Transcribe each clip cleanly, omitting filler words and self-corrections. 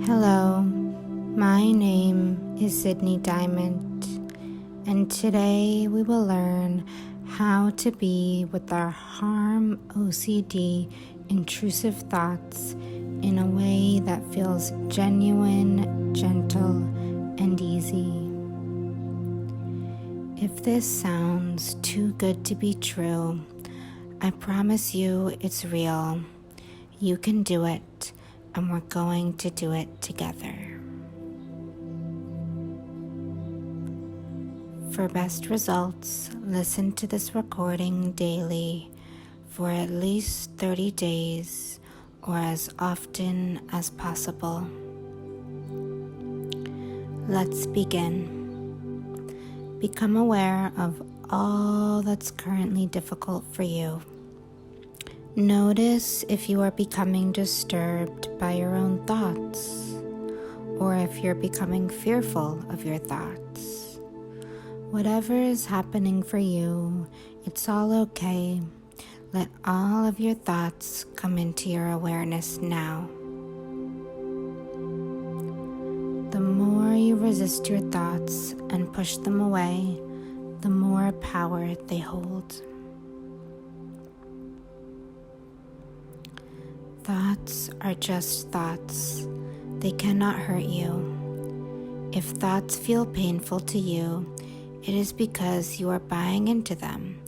Hello, my name is Sydney Dymant, and today we will learn how to be with our harm OCD intrusive thoughts in a way that feels genuine, gentle, and easy. If this sounds too good to be true, I promise you it's real. You can do it, and we're going to do it together. For best results, listen to this recording daily for at least 30 days or as often as possible. Let's begin. Become aware of all that's currently difficult for you. Notice if you are becoming disturbed by your own thoughts, or if you're becoming fearful of your thoughts. Whatever is happening for you, it's all okay. Let all of your thoughts come into your awareness now. The more you resist your thoughts and push them away, the more power they hold. Thoughts are just thoughts. They cannot hurt you. If thoughts feel painful to you, it is because you are buying into them.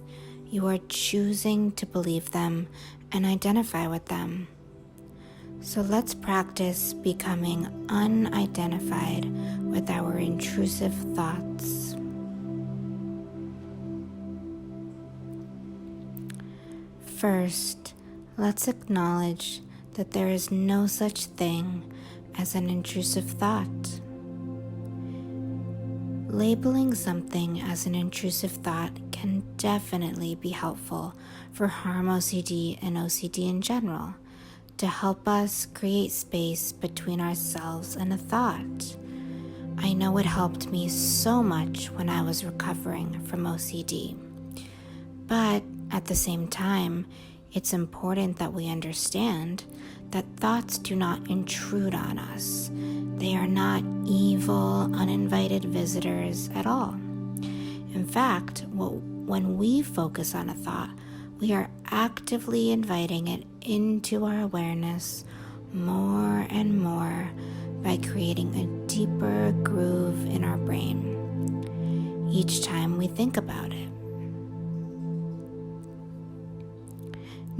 You are choosing to believe them and identify with them. So let's practice becoming unidentified with our intrusive thoughts. First, let's acknowledge that there is no such thing as an intrusive thought. Labeling something as an intrusive thought can definitely be helpful for harm OCD and OCD in general, to help us create space between ourselves and a thought. I know it helped me so much when I was recovering from OCD. But at the same time, it's important that we understand that thoughts do not intrude on us. They are not evil, uninvited visitors at all. In fact, when we focus on a thought, we are actively inviting it into our awareness more and more by creating a deeper groove in our brain each time we think about it.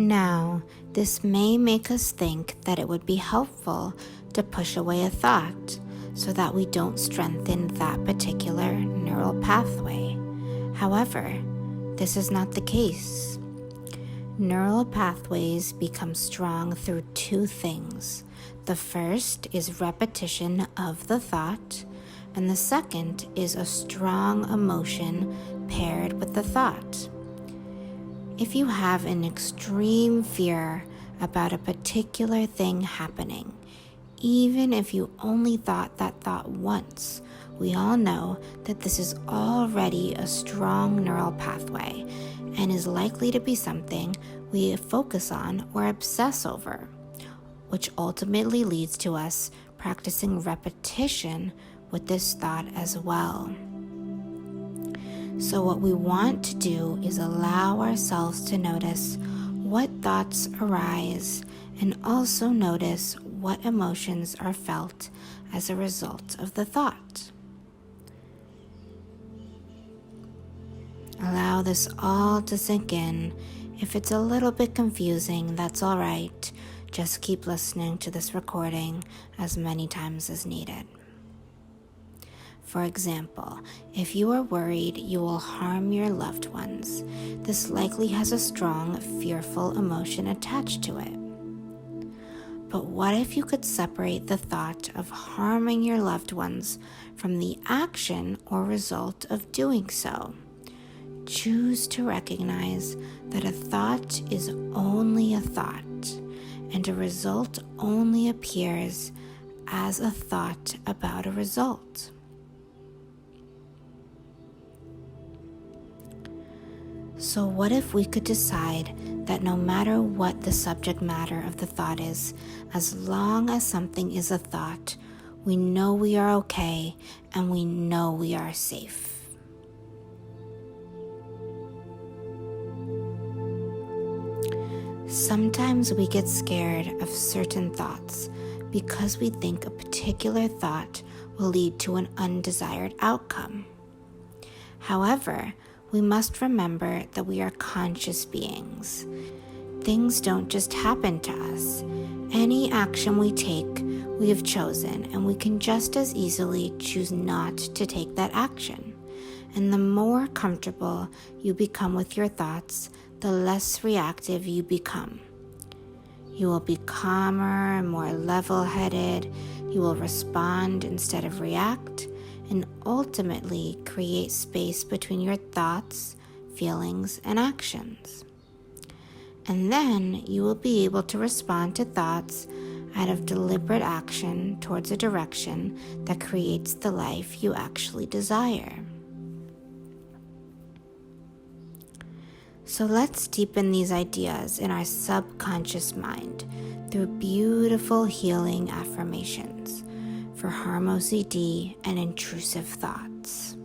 Now, this may make us think that it would be helpful to push away a thought so that we don't strengthen that particular neural pathway. However, this is not the case. Neural pathways become strong through two things. The first is repetition of the thought, and the second is a strong emotion paired with the thought. If you have an extreme fear about a particular thing happening, even if you only thought that thought once, we all know that this is already a strong neural pathway and is likely to be something we focus on or obsess over, which ultimately leads to us practicing repetition with this thought as well. So what we want to do is allow ourselves to notice what thoughts arise and also notice what emotions are felt as a result of the thought. Allow this all to sink in. If it's a little bit confusing, that's all right. Just keep listening to this recording as many times as needed. For example, if you are worried you will harm your loved ones, this likely has a strong, fearful emotion attached to it. But what if you could separate the thought of harming your loved ones from the action or result of doing so? Choose to recognize that a thought is only a thought, and a result only appears as a thought about a result. So what if we could decide that no matter what the subject matter of the thought is, as long as something is a thought, We know we are okay, and we know we are safe. Sometimes we get scared of certain thoughts because we think a particular thought will lead to an undesired outcome. However, we must remember that we are conscious beings. Things don't just happen to us. Any action we take, we have chosen, and we can just as easily choose not to take that action. And the more comfortable you become with your thoughts, the less reactive you become. You will be calmer and more level-headed. You will respond instead of react, and ultimately create space between your thoughts, feelings, and actions. And then you will be able to respond to thoughts out of deliberate action towards a direction that creates the life you actually desire. So let's deepen these ideas in our subconscious mind through beautiful healing affirmations for harm OCD and intrusive thoughts.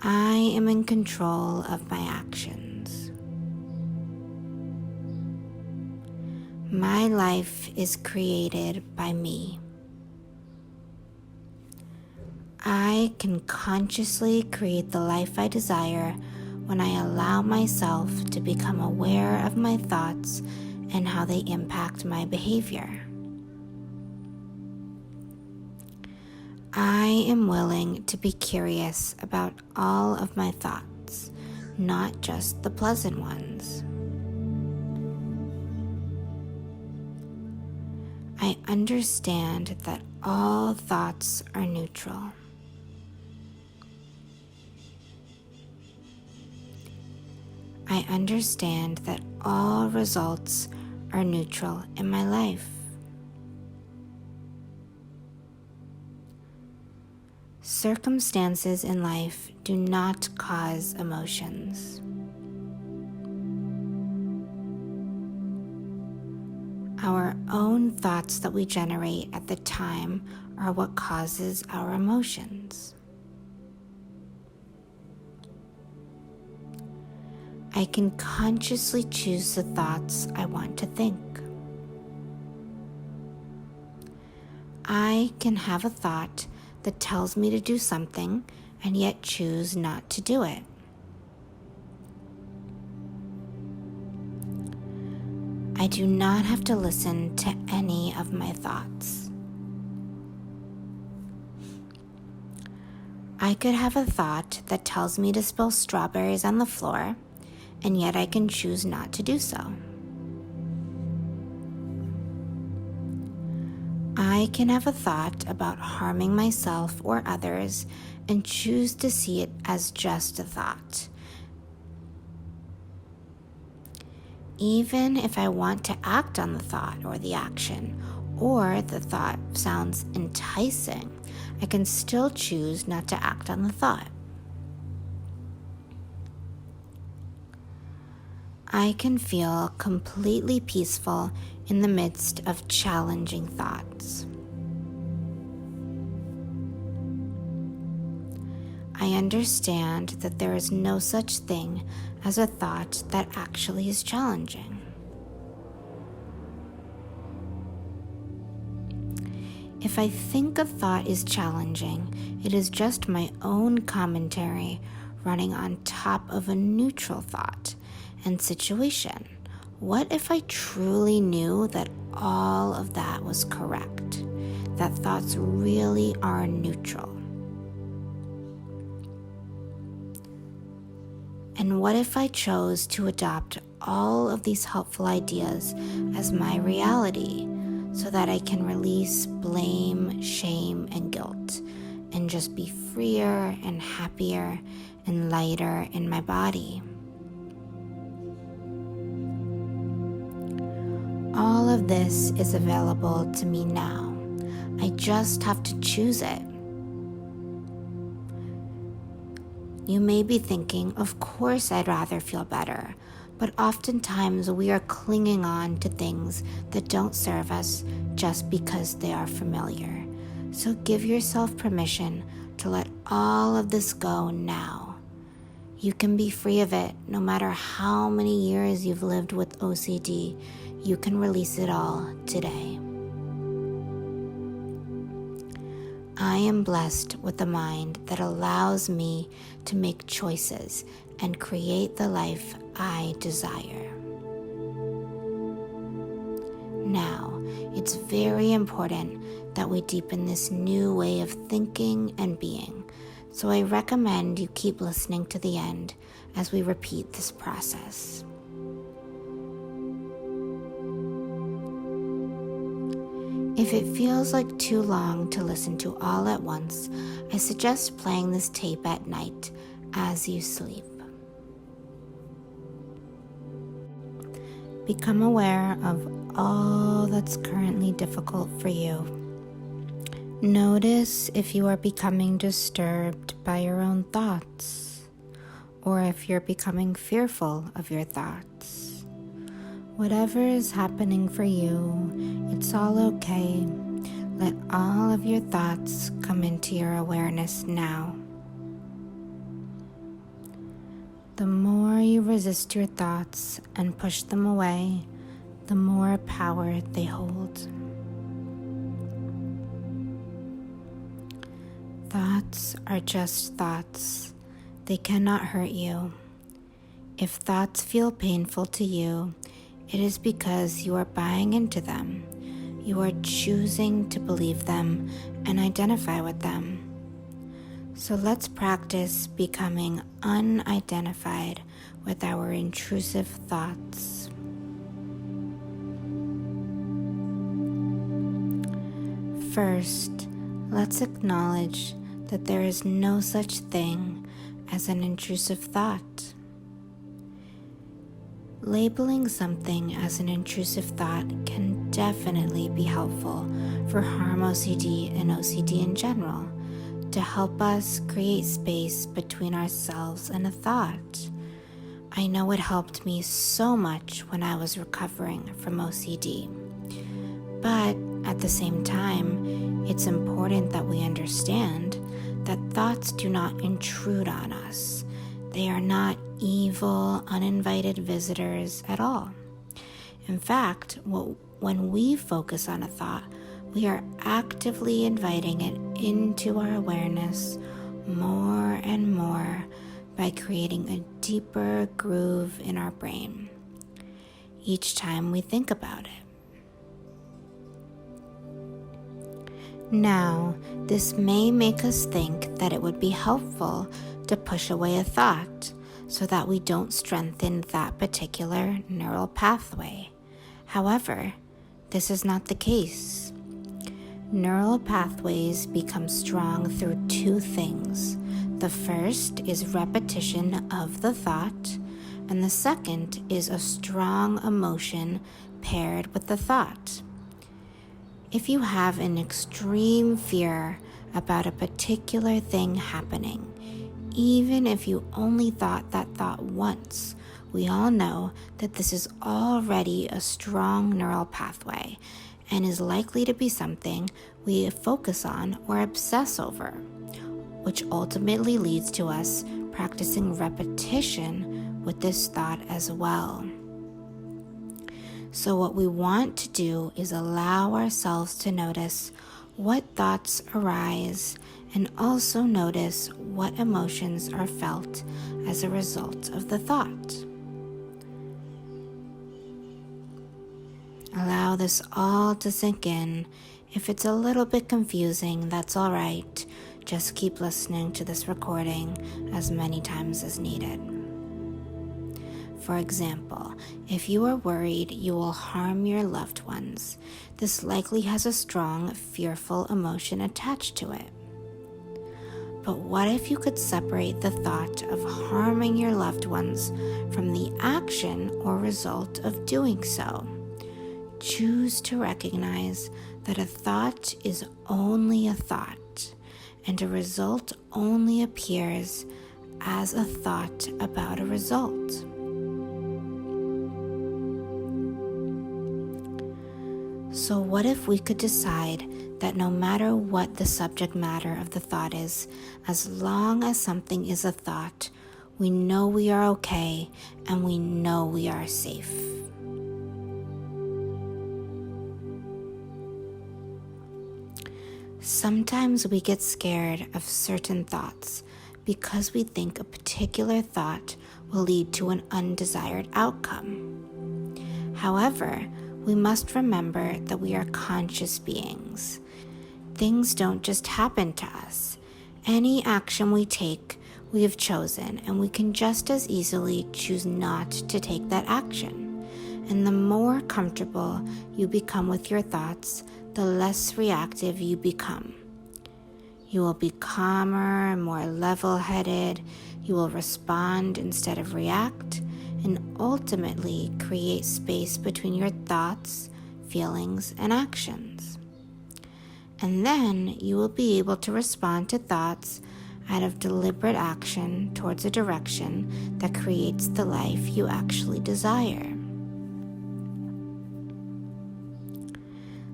I am in control of my actions. My life is created by me. I can consciously create the life I desire when I allow myself to become aware of my thoughts and how they impact my behavior. I am willing to be curious about all of my thoughts, not just the pleasant ones. I understand that all thoughts are neutral. I understand that all results are neutral in my life. Circumstances in life do not cause emotions. Our own thoughts that we generate at the time are what causes our emotions. I can consciously choose the thoughts I want to think. I can have a thought that tells me to do something and yet choose not to do it. I do not have to listen to any of my thoughts. I could have a thought that tells me to spill strawberries on the floor, and yet I can choose not to do so. I can have a thought about harming myself or others and choose to see it as just a thought. Even if I want to act on the thought or the action, or the thought sounds enticing, I can still choose not to act on the thought. I can feel completely peaceful in the midst of challenging thoughts. I understand that there is no such thing as a thought that actually is challenging. If I think a thought is challenging, it is just my own commentary running on top of a neutral thought and situation. What if I truly knew that all of that was correct? That thoughts really are neutral? And what if I chose to adopt all of these helpful ideas as my reality so that I can release blame, shame, and guilt and just be freer and happier and lighter in my body? All of this is available to me now. I just have to choose it. You may be thinking, of course I'd rather feel better. But oftentimes we are clinging on to things that don't serve us just because they are familiar. So give yourself permission to let all of this go now. You can be free of it no matter how many years you've lived with OCD. You can release it all today. I am blessed with a mind that allows me to make choices and create the life I desire. Now, it's very important that we deepen this new way of thinking and being, so I recommend you keep listening to the end as we repeat this process. If it feels like too long to listen to all at once, I suggest playing this tape at night as you sleep. Become aware of all that's currently difficult for you. Notice if you are becoming disturbed by your own thoughts, or if you're becoming fearful of your thoughts. Whatever is happening for you, it's all okay. Let all of your thoughts come into your awareness now. The more you resist your thoughts and push them away, the more power they hold. Thoughts are just thoughts. They cannot hurt you. If thoughts feel painful to you, it is because you are buying into them. You are choosing to believe them and identify with them. So let's practice becoming unidentified with our intrusive thoughts. First, let's acknowledge that there is no such thing as an intrusive thought. Labeling something as an intrusive thought can definitely be helpful for harm OCD and OCD in general, to help us create space between ourselves and a thought. I know it helped me so much when I was recovering from OCD. But at the same time, it's important that we understand that thoughts do not intrude on us. They are not evil, uninvited visitors at all. In fact, when we focus on a thought, we are actively inviting it into our awareness more and more by creating a deeper groove in our brain each time we think about it. Now, this may make us think that it would be helpful to push away a thought so that we don't strengthen that particular neural pathway. However, this is not the case. Neural pathways become strong through two things. The first is repetition of the thought, and the second is a strong emotion paired with the thought. If you have an extreme fear about a particular thing happening, even if you only thought that thought once, we all know that this is already a strong neural pathway and is likely to be something we focus on or obsess over, which ultimately leads to us practicing repetition with this thought as well. So what we want to do is allow ourselves to notice what thoughts arise and also notice what emotions are felt as a result of the thought. Allow this all to sink in. If it's a little bit confusing, that's all right. Just keep listening to this recording as many times as needed. For example, if you are worried you will harm your loved ones, this likely has a strong, fearful emotion attached to it. But what if you could separate the thought of harming your loved ones from the action or result of doing so? Choose to recognize that a thought is only a thought, and a result only appears as a thought about a result. So what if we could decide that no matter what the subject matter of the thought is, as long as something is a thought, we know we are okay and we know we are safe. Sometimes we get scared of certain thoughts because we think a particular thought will lead to an undesired outcome. However, we must remember that we are conscious beings. Things don't just happen to us. Any action we take, we have chosen, and we can just as easily choose not to take that action. And the more comfortable you become with your thoughts, the less reactive you become. You will be calmer and more level-headed. You will respond instead of react, and ultimately create space between your thoughts, feelings, and actions. And then you will be able to respond to thoughts out of deliberate action towards a direction that creates the life you actually desire.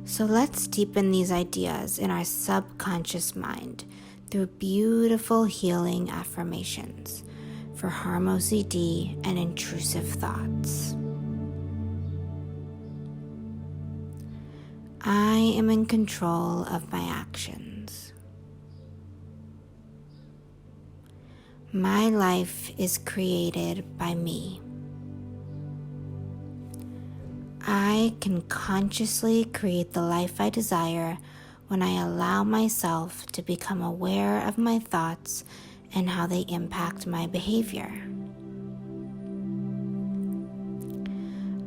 So let's deepen these ideas in our subconscious mind through beautiful healing affirmations for harm OCD and intrusive thoughts. I am in control of my actions. My life is created by me. I can consciously create the life I desire when I allow myself to become aware of my thoughts and how they impact my behavior.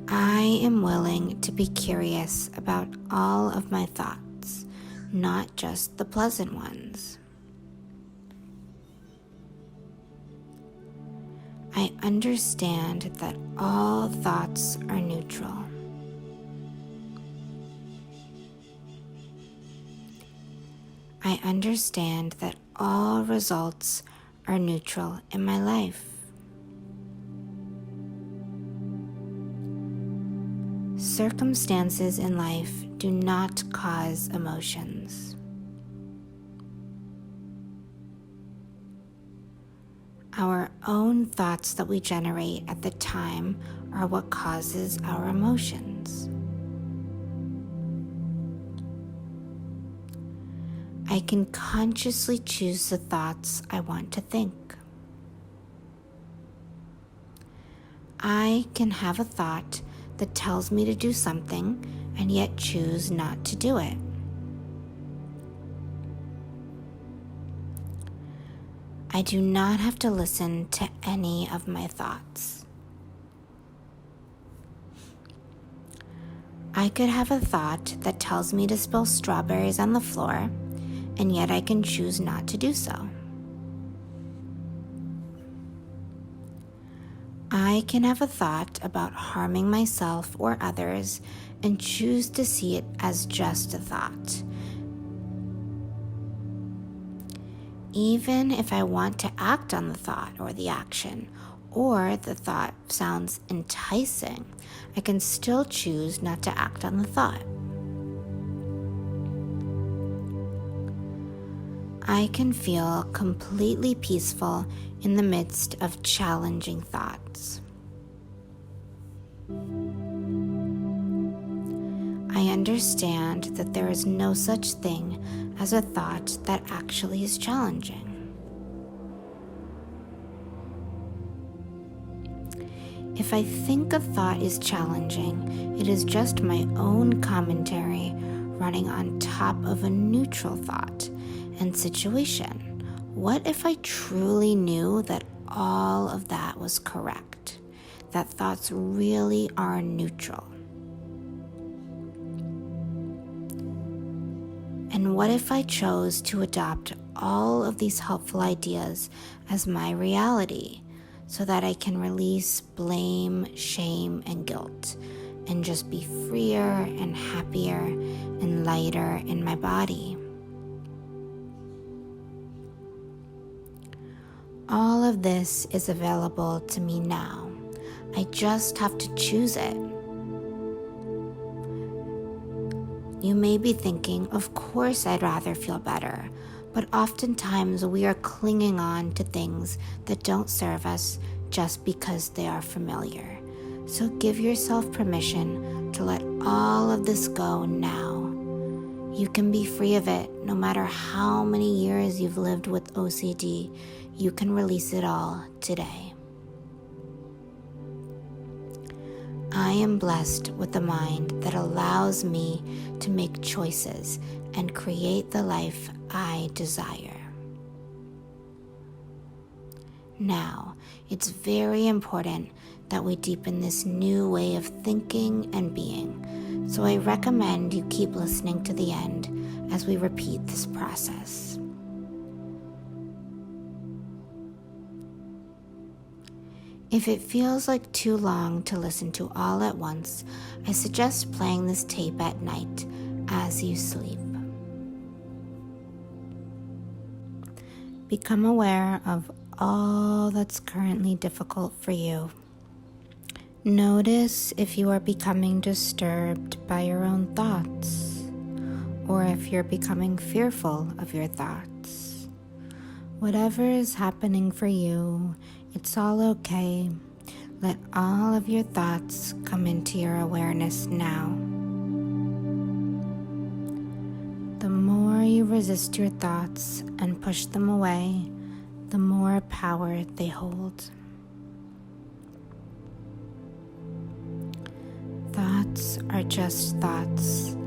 I am willing to be curious about all of my thoughts, not just the pleasant ones. I understand that all thoughts are neutral. I understand that all results are neutral in my life. Circumstances in life do not cause emotions. Our own thoughts that we generate at the time are what causes our emotions. I can consciously choose the thoughts I want to think. I can have a thought that tells me to do something and yet choose not to do it. I do not have to listen to any of my thoughts. I could have a thought that tells me to spill strawberries on the floor, and yet I can choose not to do so. I can have a thought about harming myself or others and choose to see it as just a thought. Even if I want to act on the thought or the action, or the thought sounds enticing, I can still choose not to act on the thought. I can feel completely peaceful in the midst of challenging thoughts. I understand that there is no such thing as a thought that actually is challenging. If I think a thought is challenging, it is just my own commentary running on top of a neutral thought and situation. What if I truly knew that all of that was correct? That thoughts really are neutral? And what if I chose to adopt all of these helpful ideas as my reality so that I can release blame, shame, and guilt and just be freer and happier and lighter in my body? All of this is available to me now. I just have to choose it. You may be thinking, of course I'd rather feel better, but oftentimes we are clinging on to things that don't serve us just because they are familiar. So give yourself permission to let all of this go now. You can be free of it no matter how many years you've lived with OCD. You can release it all today. I am blessed with a mind that allows me to make choices and create the life I desire. Now, it's very important that we deepen this new way of thinking and being, so I recommend you keep listening to the end as we repeat this process. If it feels like too long to listen to all at once, I suggest playing this tape at night as you sleep. Become aware of all that's currently difficult for you. Notice if you are becoming disturbed by your own thoughts, or if you're becoming fearful of your thoughts. Whatever is happening for you, it's all okay. Let all of your thoughts come into your awareness now. The more you resist your thoughts and push them away, the more power they hold. Thoughts are just thoughts.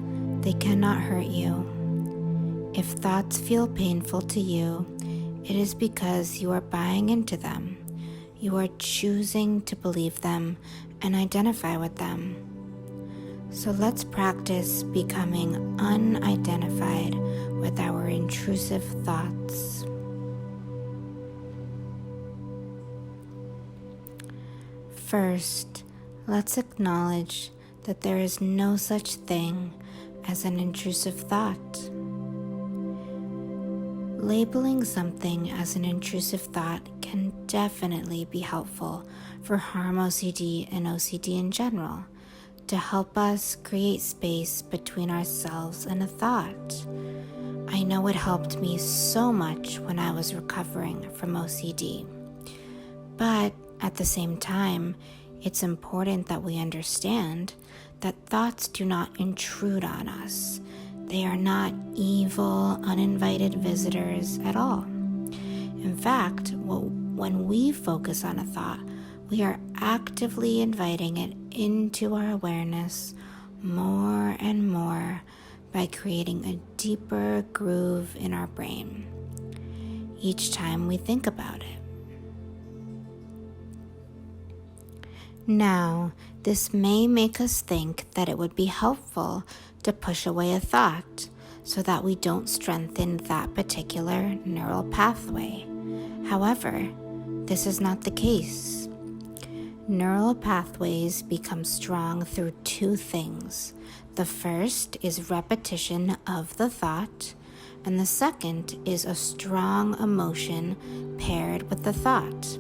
They cannot hurt you. If thoughts feel painful to you, it is because you are buying into them. You are choosing to believe them and identify with them. So let's practice becoming unidentified with our intrusive thoughts. First, let's acknowledge that there is no such thing as an intrusive thought. Labeling something as an intrusive thought can definitely be helpful for harm OCD and OCD in general, to help us create space between ourselves and a thought. I know it helped me so much when I was recovering from OCD. But at the same time, it's important that we understand that thoughts do not intrude on us. They are not evil, uninvited visitors at all. In fact, when we focus on a thought, we are actively inviting it into our awareness more and more by creating a deeper groove in our brain each time we think about it. Now, this may make us think that it would be helpful to push away a thought so that we don't strengthen that particular neural pathway. However, this is not the case. Neural pathways become strong through two things. The first is repetition of the thought, and the second is a strong emotion paired with the thought.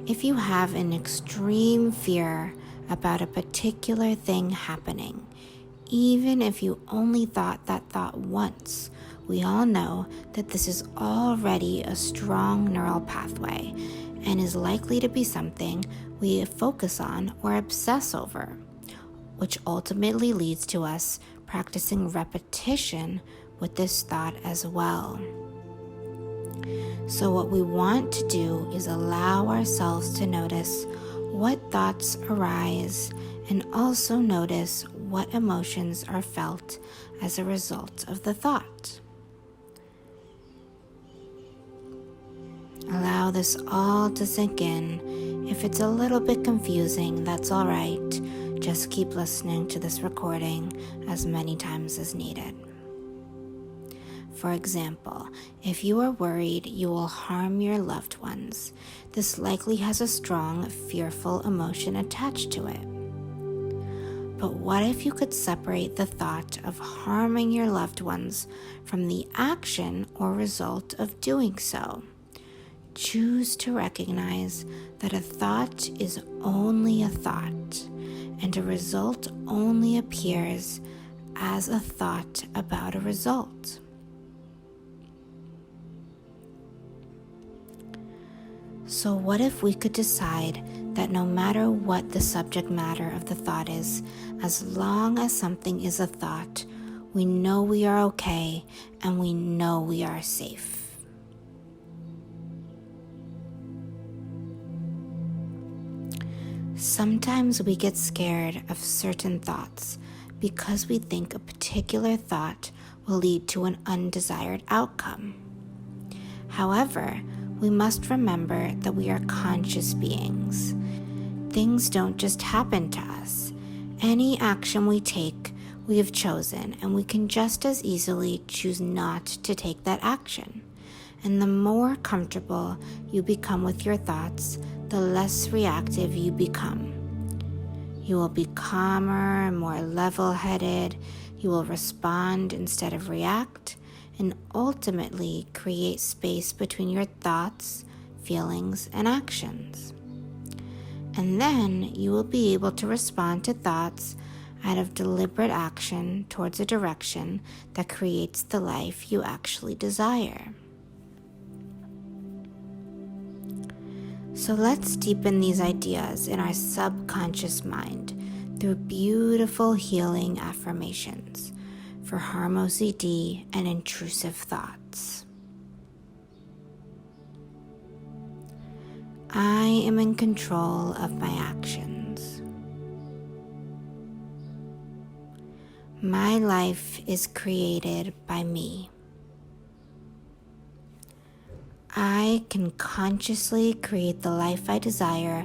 If you have an extreme fear about a particular thing happening, even if you only thought that thought once, we all know that this is already a strong neural pathway and is likely to be something we focus on or obsess over, which ultimately leads to us practicing repetition with this thought as well. So what we want to do is allow ourselves to notice what thoughts arise and also notice what emotions are felt as a result of the thought. Allow this all to sink in. If it's a little bit confusing, that's all right. Just keep listening to this recording as many times as needed. For example, if you are worried you will harm your loved ones, this likely has a strong, fearful emotion attached to it. But what if you could separate the thought of harming your loved ones from the action or result of doing so? Choose to recognize that a thought is only a thought, and a result only appears as a thought about a result. So what if we could decide that no matter what the subject matter of the thought is, as long as something is a thought, we know we are okay and we know we are safe. Sometimes we get scared of certain thoughts because we think a particular thought will lead to an undesired outcome. However, we must remember that we are conscious beings. Things don't just happen to us. Any action we take, we have chosen, and we can just as easily choose not to take that action. And the more comfortable you become with your thoughts, the less reactive you become. You will be calmer and more level-headed. You will respond instead of react, and ultimately create space between your thoughts, feelings, and actions. And then you will be able to respond to thoughts out of deliberate action towards a direction that creates the life you actually desire. So let's deepen these ideas in our subconscious mind through beautiful healing affirmations for harm OCD and intrusive thoughts. I am in control of my actions. My life is created by me. I can consciously create the life I desire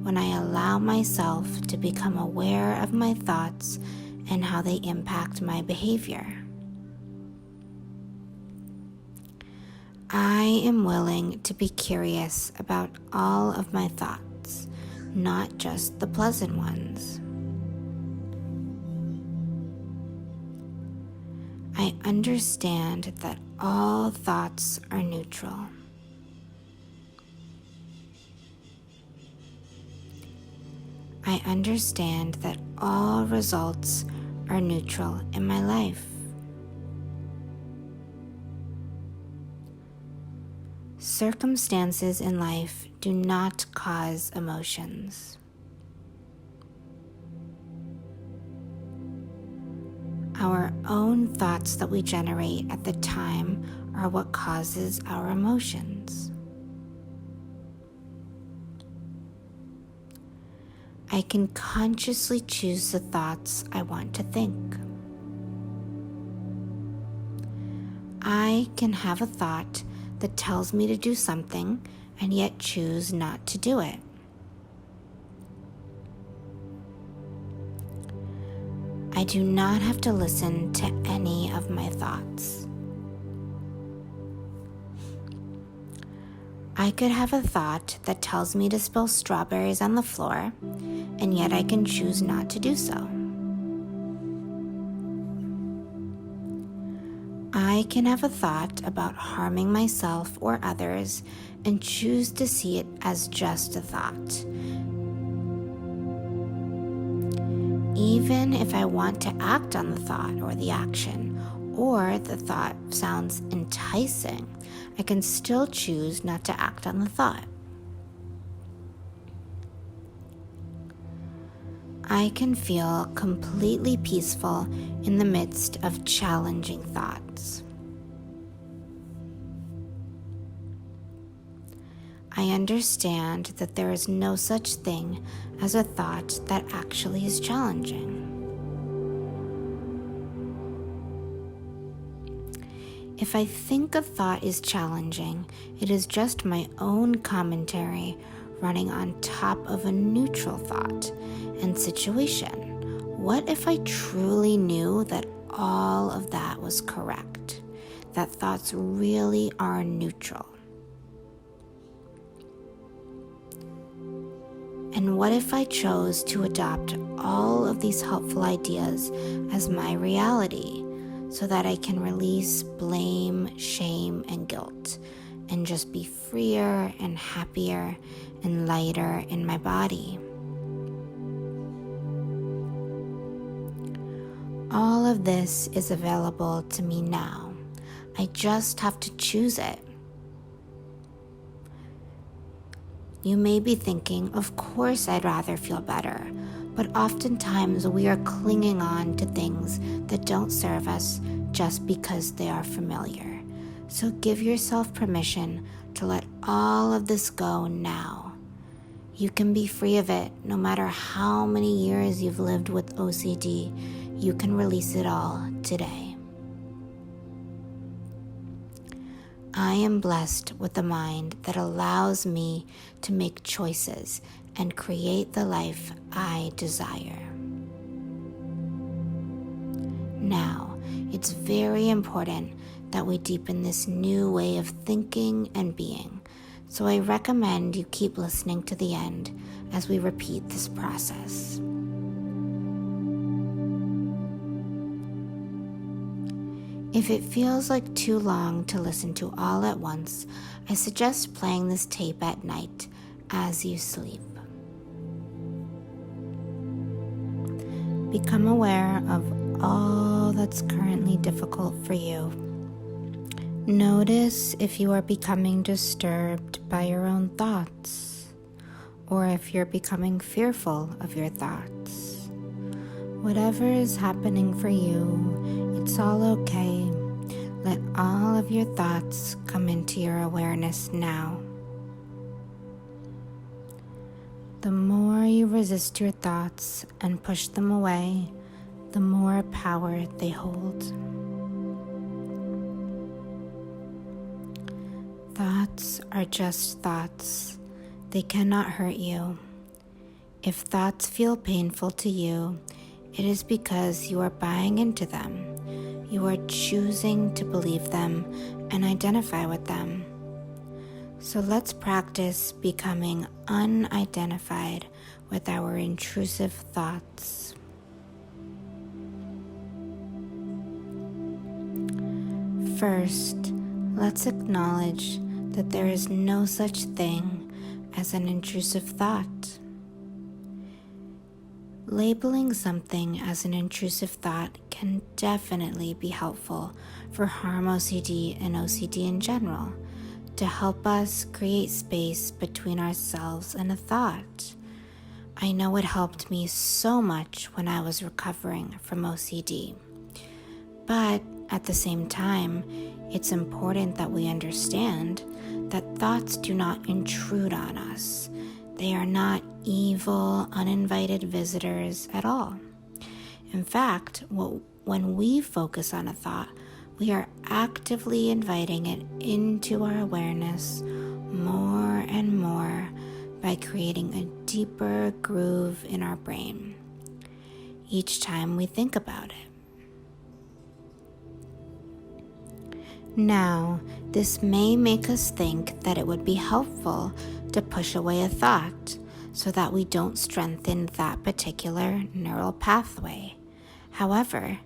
when I allow myself to become aware of my thoughts and how they impact my behavior. I am willing to be curious about all of my thoughts, not just the pleasant ones. I understand that all thoughts are neutral. I understand that all results are neutral in my life. Circumstances in life do not cause emotions. Our own thoughts that we generate at the time are what causes our emotions. I can consciously choose the thoughts I want to think. I can have a thought that tells me to do something and yet choose not to do it. I do not have to listen to any of my thoughts. I could have a thought that tells me to spill strawberries on the floor, and yet I can choose not to do so. I can have a thought about harming myself or others and choose to see it as just a thought. Even if I want to act on the thought or the action, or the thought sounds enticing, I can still choose not to act on the thought. I can feel completely peaceful in the midst of challenging thoughts. I understand that there is no such thing as a thought that actually is challenging. If I think a thought is challenging, it is just my own commentary running on top of a neutral thought and situation. What if I truly knew that all of that was correct? That thoughts really are neutral? And what if I chose to adopt all of these helpful ideas as my reality so that I can release blame, shame, and guilt and just be freer and happier and lighter in my body? All of this is available to me now. I just have to choose it. You may be thinking, of course I'd rather feel better, but oftentimes we are clinging on to things that don't serve us just because they are familiar. So give yourself permission to let all of this go now. You can be free of it no matter how many years you've lived with OCD. You can release it all today. I am blessed with a mind that allows me to make choices and create the life I desire. Now, it's very important that we deepen this new way of thinking and being, so I recommend you keep listening to the end as we repeat this process. If it feels like too long to listen to all at once, I suggest playing this tape at night as you sleep. Become aware of all that's currently difficult for you. Notice if you are becoming disturbed by your own thoughts, or if you're becoming fearful of your thoughts. Whatever is happening for you, it's all okay. Let all of your thoughts come into your awareness now. The more you resist your thoughts and push them away, the more power they hold. Thoughts are just thoughts. They cannot hurt you. If thoughts feel painful to you, it is because you are buying into them. You are choosing to believe them and identify with them. So let's practice becoming unidentified with our intrusive thoughts. First, let's acknowledge that there is no such thing as an intrusive thought. Labeling something as an intrusive thought can definitely be helpful for harm OCD and OCD in general, to help us create space between ourselves and a thought. I know it helped me so much when I was recovering from OCD. But at the same time, it's important that we understand that thoughts do not intrude on us. They are not evil, uninvited visitors at all. In fact, when we focus on a thought, we are actively inviting it into our awareness more and more by creating a deeper groove in our brain each time we think about it. Now, this may make us think that it would be helpful to push away a thought so that we don't strengthen that particular neural pathway. However,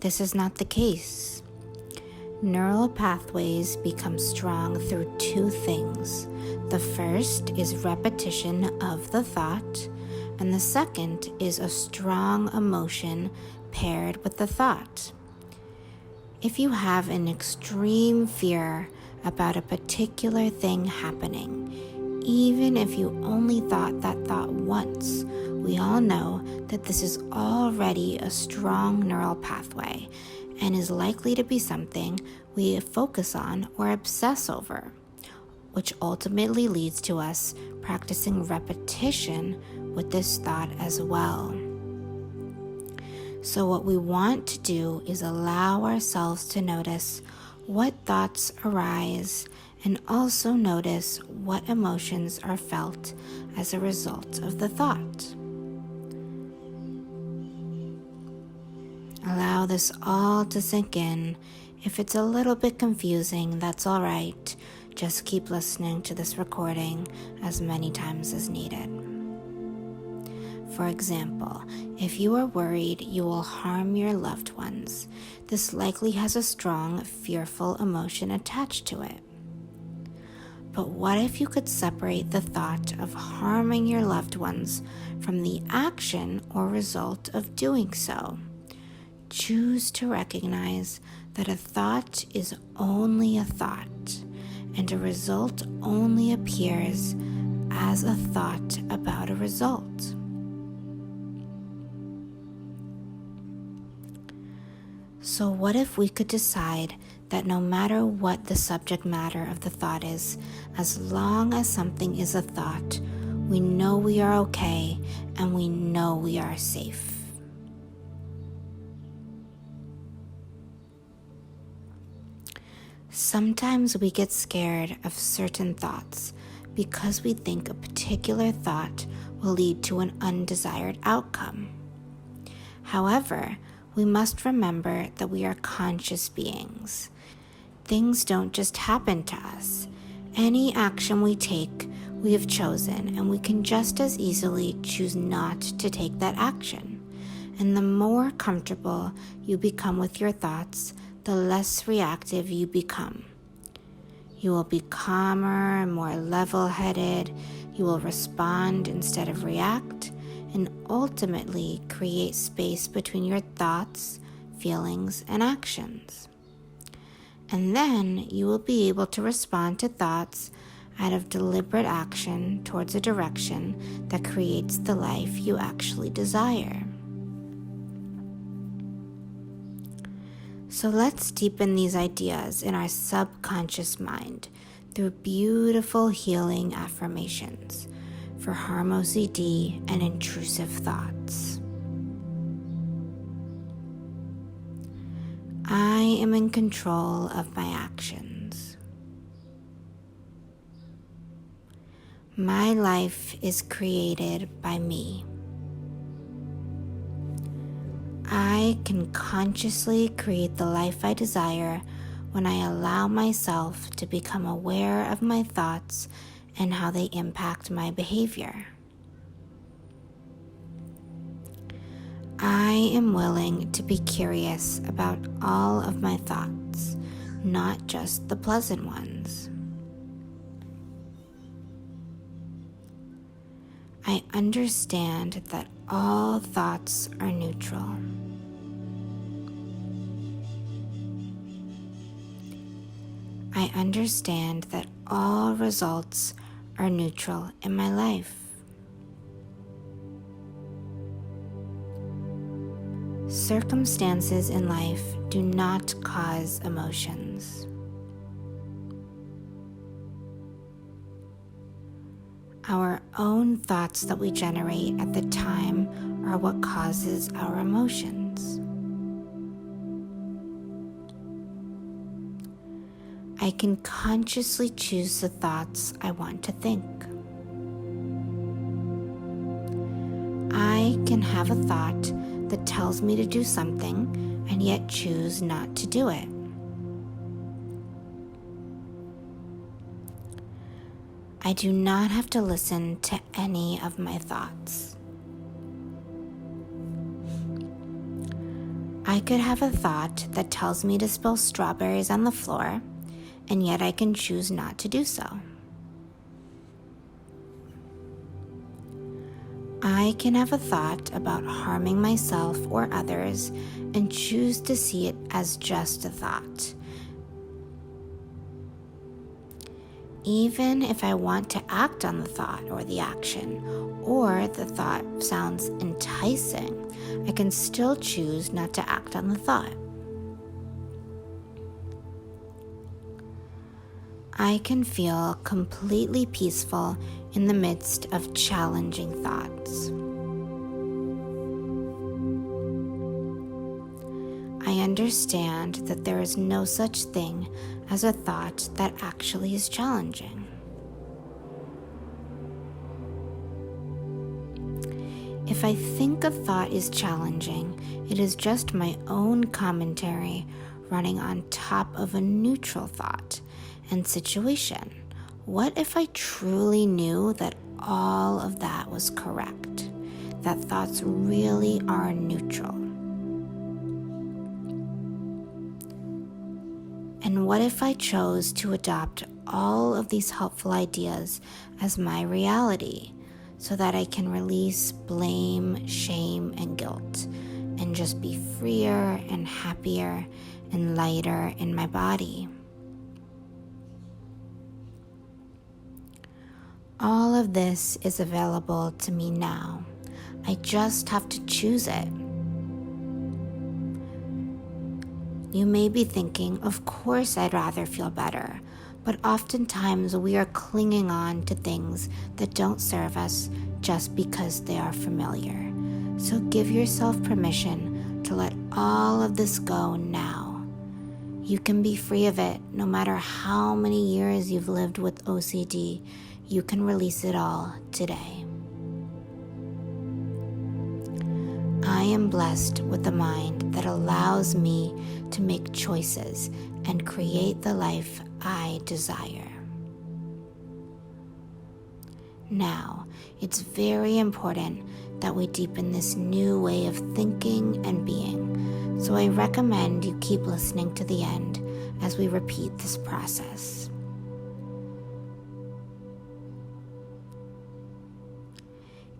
this is not the case. Neural pathways become strong through two things. The first is repetition of the thought, and the second is a strong emotion paired with the thought. If you have an extreme fear about a particular thing happening, even if you only thought that thought once, we all know that this is already a strong neural pathway and is likely to be something we focus on or obsess over, which ultimately leads to us practicing repetition with this thought as well. So what we want to do is allow ourselves to notice what thoughts arise and also notice what emotions are felt as a result of the thought. Allow this all to sink in. If it's a little bit confusing, that's all right. Just keep listening to this recording as many times as needed. For example, if you are worried you will harm your loved ones, this likely has a strong, fearful emotion attached to it. But what if you could separate the thought of harming your loved ones from the action or result of doing so? choose to recognize that a thought is only a thought, and a result only appears as a thought about a result. So what if we could decide that no matter what the subject matter of the thought is, as long as something is a thought, we know we are okay and we know we are safe. Sometimes we get scared of certain thoughts because we think a particular thought will lead to an undesired outcome. However, we must remember that we are conscious beings. Things don't just happen to us. Any action we take, we have chosen, and we can just as easily choose not to take that action. And the more comfortable you become with your thoughts, the less reactive you become. You will be calmer and more level-headed. You will respond instead of react, and ultimately create space between your thoughts, feelings, and actions. And then you will be able to respond to thoughts out of deliberate action towards a direction that creates the life you actually desire. So let's deepen these ideas in our subconscious mind through beautiful healing affirmations for harm OCD and intrusive thoughts. I am in control of my actions. My life is created by me. I can consciously create the life I desire when I allow myself to become aware of my thoughts and how they impact my behavior. I am willing to be curious about all of my thoughts, not just the pleasant ones. I understand that all thoughts are neutral. I understand that all results are neutral in my life. Circumstances in life do not cause emotions. Our own thoughts that we generate at the time are what causes our emotions. I can consciously choose the thoughts I want to think. I can have a thought that tells me to do something and yet choose not to do it. I do not have to listen to any of my thoughts. I could have a thought that tells me to spill strawberries on the floor, and yet I can choose not to do so. I can have a thought about harming myself or others and choose to see it as just a thought. Even if I want to act on the thought or the action, or the thought sounds enticing, I can still choose not to act on the thought. I can feel completely peaceful in the midst of challenging thoughts. I understand that there is no such thing as a thought that actually is challenging. If I think a thought is challenging, it is just my own commentary running on top of a neutral thought and situation. What if I truly knew that all of that was correct? That thoughts really are neutral? And what if I chose to adopt all of these helpful ideas as my reality so that I can release blame, shame, and guilt and just be freer and happier and lighter in my body. All of this is available to me now. I just have to choose it. You may be thinking, of course I'd rather feel better, but oftentimes we are clinging on to things that don't serve us just because they are familiar. So give yourself permission to let all of this go now. You can be free of it no matter how many years you've lived with OCD. You can release it all today. I am blessed with a mind that allows me to make choices and create the life I desire. Now, it's very important that we deepen this new way of thinking and being, so I recommend you keep listening to the end as we repeat this process.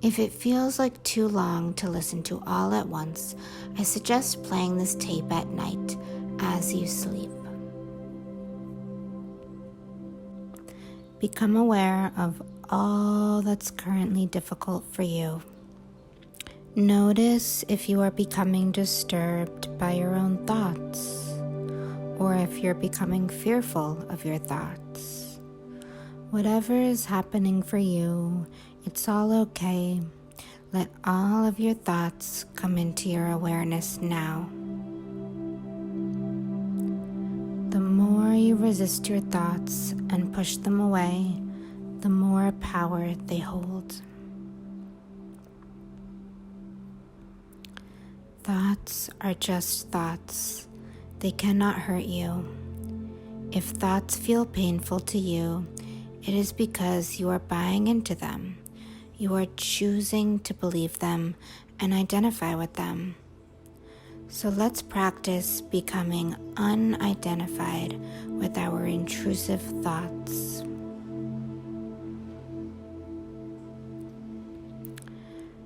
If it feels like too long to listen to all at once, I suggest playing this tape at night as you sleep. Become aware of all that's currently difficult for you. Notice if you are becoming disturbed by your own thoughts, or if you're becoming fearful of your thoughts. Whatever is happening for you, it's all okay. Let all of your thoughts come into your awareness now. The more you resist your thoughts and push them away, the more power they hold. Thoughts are just thoughts. They cannot hurt you. If thoughts feel painful to you, it is because you are buying into them. You are choosing to believe them and identify with them. So let's practice becoming unidentified with our intrusive thoughts.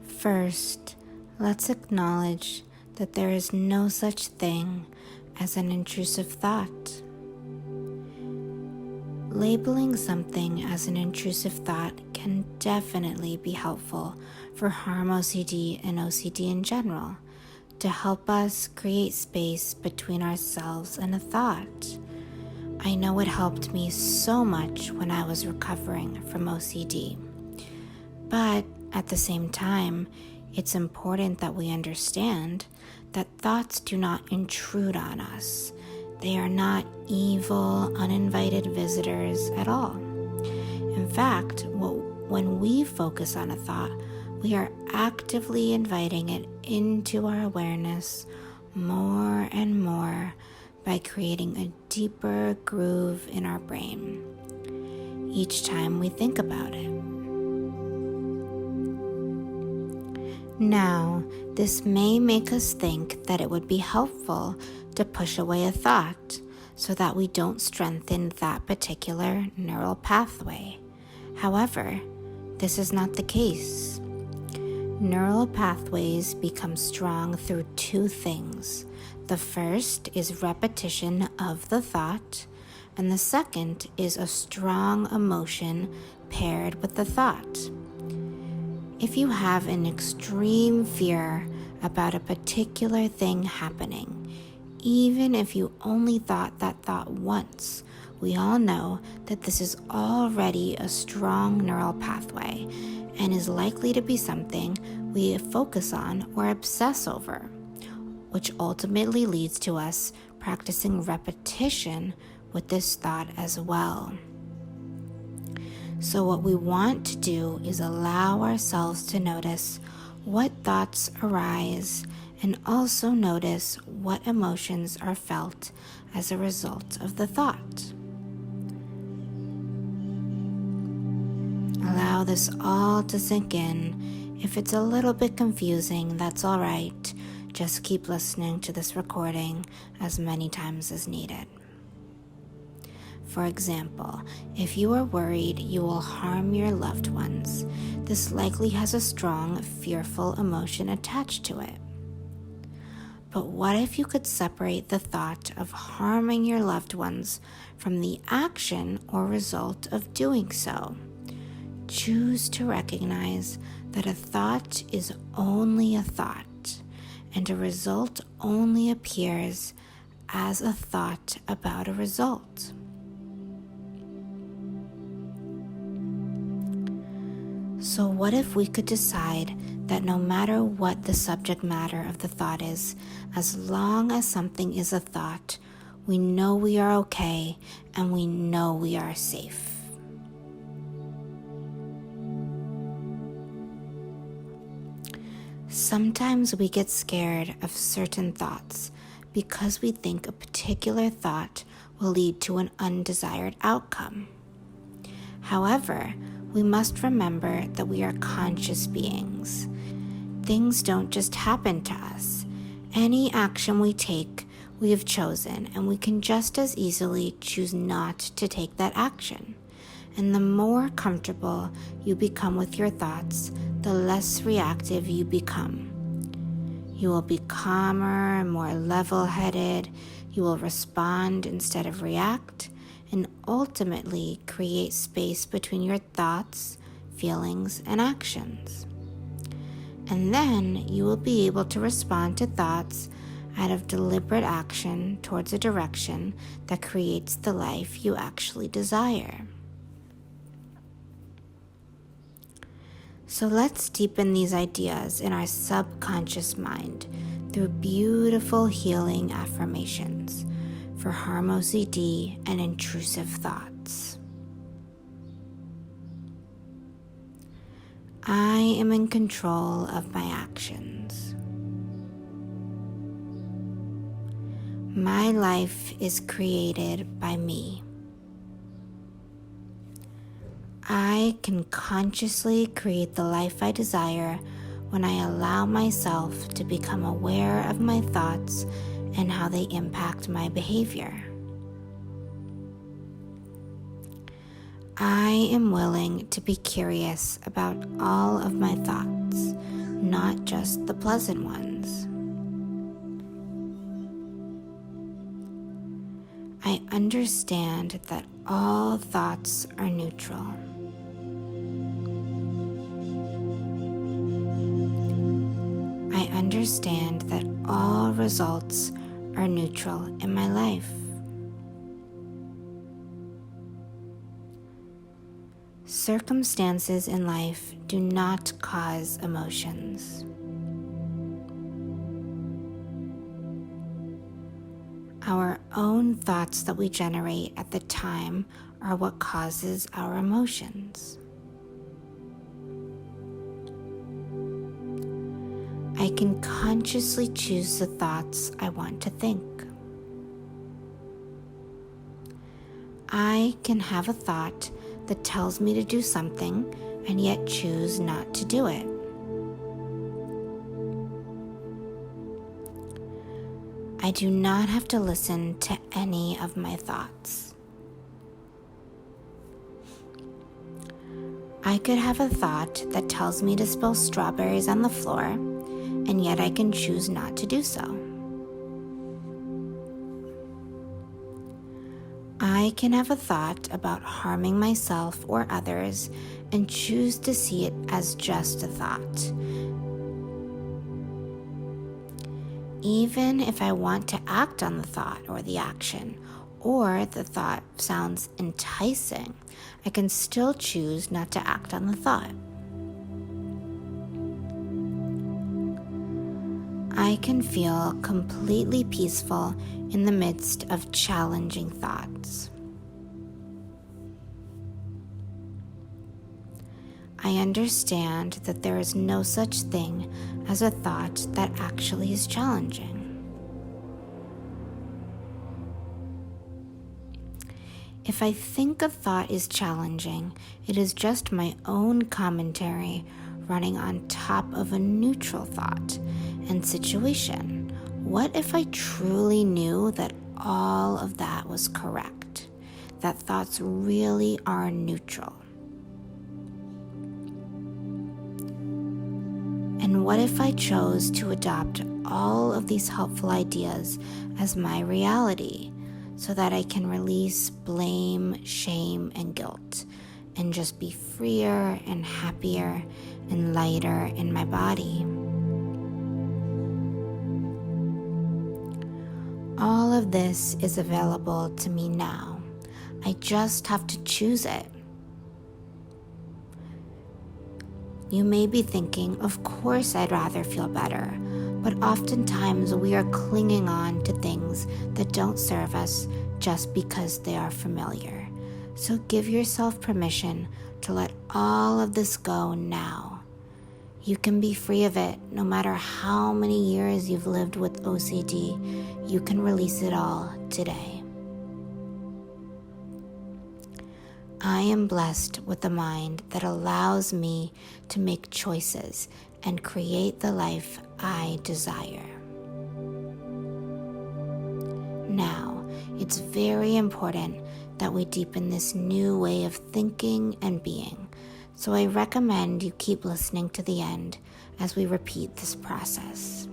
First, let's acknowledge that there is no such thing as an intrusive thought. Labeling something as an intrusive thought can definitely be helpful for harm OCD and OCD in general, to help us create space between ourselves and a thought. I know it helped me so much when I was recovering from OCD. But at the same time, it's important that we understand that thoughts do not intrude on us. They are not evil, uninvited visitors at all. In fact, when we focus on a thought, we are actively inviting it into our awareness more and more by creating a deeper groove in our brain each time we think about it. Now, this may make us think that it would be helpful to push away a thought so that we don't strengthen that particular neural pathway. However, this is not the case. Neural pathways become strong through two things. The first is repetition of the thought, and the second is a strong emotion paired with the thought. If you have an extreme fear about a particular thing happening, even if you only thought that thought once, we all know that this is already a strong neural pathway and is likely to be something we focus on or obsess over, which ultimately leads to us practicing repetition with this thought as well. So what we want to do is allow ourselves to notice what thoughts arise and also notice what emotions are felt as a result of the thought. Allow this all to sink in. If it's a little bit confusing, that's all right. Just keep listening to this recording as many times as needed. For example, if you are worried you will harm your loved ones, this likely has a strong, fearful emotion attached to it. But what if you could separate the thought of harming your loved ones from the action or result of doing so? Choose to recognize that a thought is only a thought, and a result only appears as a thought about a result. So what if we could decide that no matter what the subject matter of the thought is, as long as something is a thought, we know we are okay and we know we are safe. Sometimes we get scared of certain thoughts because we think a particular thought will lead to an undesired outcome. However, we must remember that we are conscious beings. Things don't just happen to us. Any action we take, we have chosen, and we can just as easily choose not to take that action. And the more comfortable you become with your thoughts, the less reactive you become. You will be calmer and more level-headed. You will respond instead of react, and ultimately create space between your thoughts, feelings, and actions. And then you will be able to respond to thoughts out of deliberate action towards a direction that creates the life you actually desire. So let's deepen these ideas in our subconscious mind through beautiful healing affirmations for harm OCD and intrusive thoughts. I am in control of my actions. My life is created by me. I can consciously create the life I desire when I allow myself to become aware of my thoughts and how they impact my behavior. I am willing to be curious about all of my thoughts, not just the pleasant ones. I understand that all thoughts are neutral. I understand that all results are neutral in my life. Circumstances in life do not cause emotions. Our own thoughts that we generate at the time are what causes our emotions. I can consciously choose the thoughts I want to think. I can have a thought that tells me to do something and yet choose not to do it. I do not have to listen to any of my thoughts. I could have a thought that tells me to spill strawberries on the floor, and yet I can choose not to do so. I can have a thought about harming myself or others and choose to see it as just a thought. Even if I want to act on the thought or the action, or the thought sounds enticing, I can still choose not to act on the thought. I can feel completely peaceful in the midst of challenging thoughts. I understand that there is no such thing as a thought that actually is challenging. If I think a thought is challenging, it is just my own commentary running on top of a neutral thought and situation. What if I truly knew that all of that was correct? That thoughts really are neutral? And what if I chose to adopt all of these helpful ideas as my reality so that I can release blame, shame, and guilt and just be freer and happier and lighter in my body. All of this is available to me now. I just have to choose it. You may be thinking, of course I'd rather feel better, but oftentimes we are clinging on to things that don't serve us just because they are familiar. So give yourself permission to let all of this go now. You can be free of it no matter how many years you've lived with OCD. You can release it all today. I am blessed with a mind that allows me to make choices and create the life I desire. Now, it's very important that we deepen this new way of thinking and being. So I recommend you keep listening to the end as we repeat this process.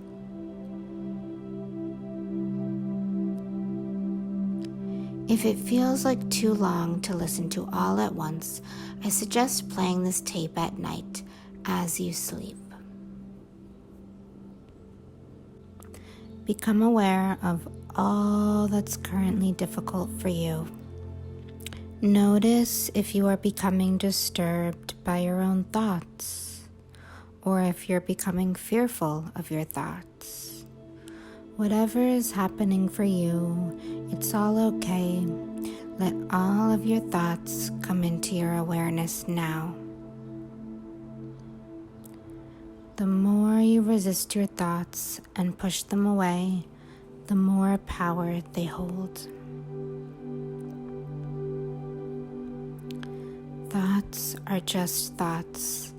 If it feels like too long to listen to all at once, I suggest playing this tape at night as you sleep. Become aware of all that's currently difficult for you. Notice if you are becoming disturbed by your own thoughts, or if you're becoming fearful of your thoughts. Whatever is happening for you, it's all okay. Let all of your thoughts come into your awareness now. The more you resist your thoughts and push them away, the more power they hold. Thoughts are just thoughts.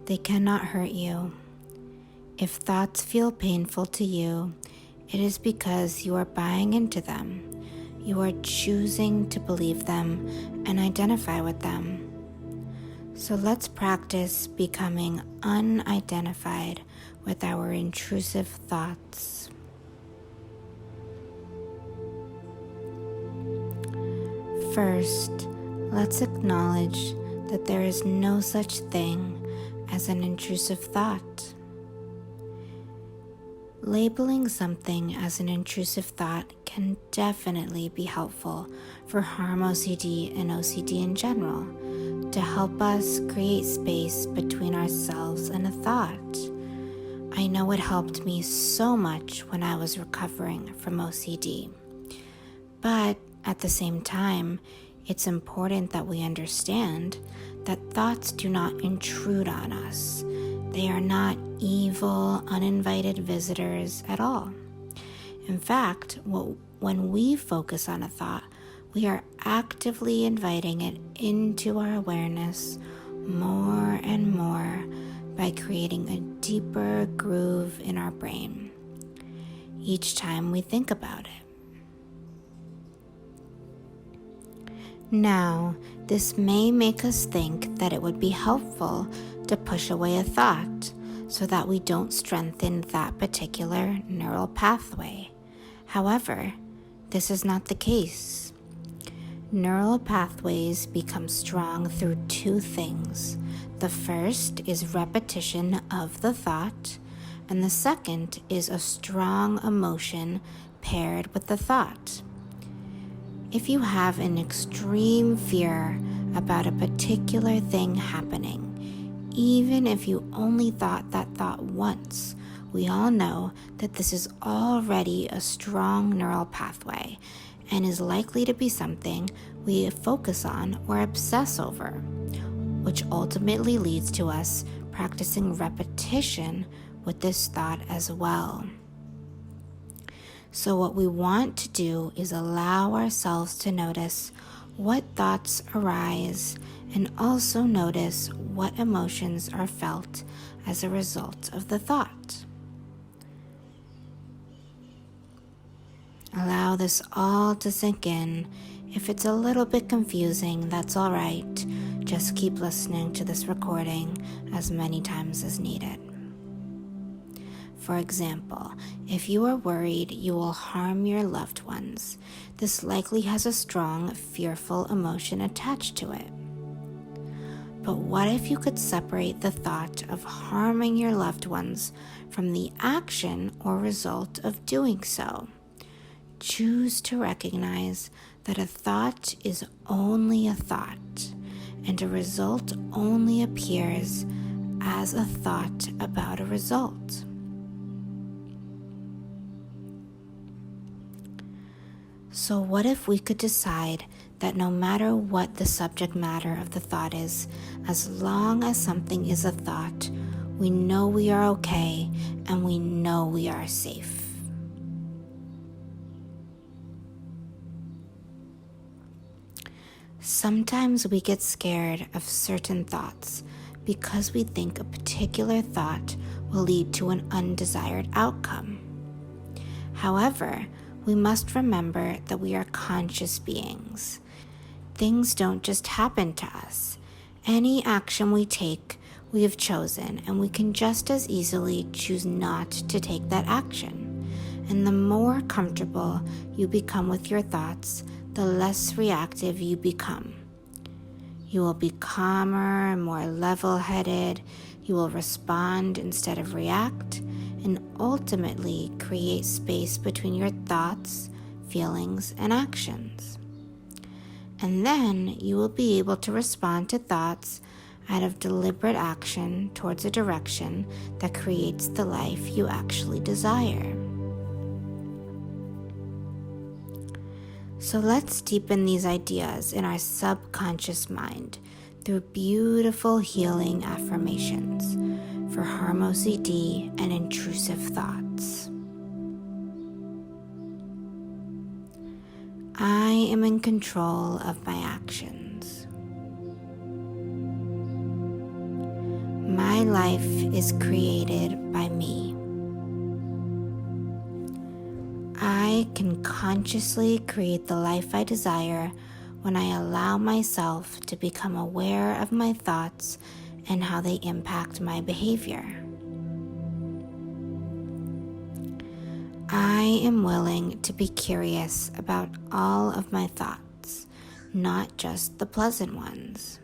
They cannot hurt you. If thoughts feel painful to you, it is because you are buying into them. You are choosing to believe them and identify with them. So let's practice becoming unidentified with our intrusive thoughts. First, let's acknowledge that there is no such thing as an intrusive thought. Labeling something as an intrusive thought can definitely be helpful for harm OCD and OCD in general, to help us create space between ourselves and a thought. I know it helped me so much when I was recovering from OCD. But at the same time, it's important that we understand that thoughts do not intrude on us. They are not evil, uninvited visitors at all. In fact, when we focus on a thought, we are actively inviting it into our awareness more and more by creating a deeper groove in our brain each time we think about it. Now, this may make us think that it would be helpful to push away a thought so that we don't strengthen that particular neural pathway. However, this is not the case. Neural pathways become strong through two things. The first is repetition of the thought, and the second is a strong emotion paired with the thought. If you have an extreme fear about a particular thing happening, even if you only thought that thought once, we all know that this is already a strong neural pathway and is likely to be something we focus on or obsess over, which ultimately leads to us practicing repetition with this thought as well. So what we want to do is allow ourselves to notice what thoughts arise and also notice what emotions are felt as a result of the thought. Allow this all to sink in. If it's a little bit confusing, that's all right. Just keep listening to this recording as many times as needed. For example, if you are worried you will harm your loved ones, this likely has a strong, fearful emotion attached to it. But what if you could separate the thought of harming your loved ones from the action or result of doing so? Choose to recognize that a thought is only a thought, and a result only appears as a thought about a result. So what if we could decide that no matter what the subject matter of the thought is, as long as something is a thought, we know we are okay and we know we are safe. Sometimes we get scared of certain thoughts because we think a particular thought will lead to an undesired outcome. However, we must remember that we are conscious beings. Things don't just happen to us. Any action we take, we have chosen, and we can just as easily choose not to take that action. And the more comfortable you become with your thoughts, the less reactive you become. You will be calmer and more level-headed. You will respond instead of react, and ultimately create space between your thoughts, feelings, and actions. And then you will be able to respond to thoughts out of deliberate action towards a direction that creates the life you actually desire. So let's deepen these ideas in our subconscious mind through beautiful healing affirmations for harm OCD and intrusive thoughts. I am in control of my actions. My life is created by me. I can consciously create the life I desire when I allow myself to become aware of my thoughts and how they impact my behavior. I am willing to be curious about all of my thoughts, not just the pleasant ones.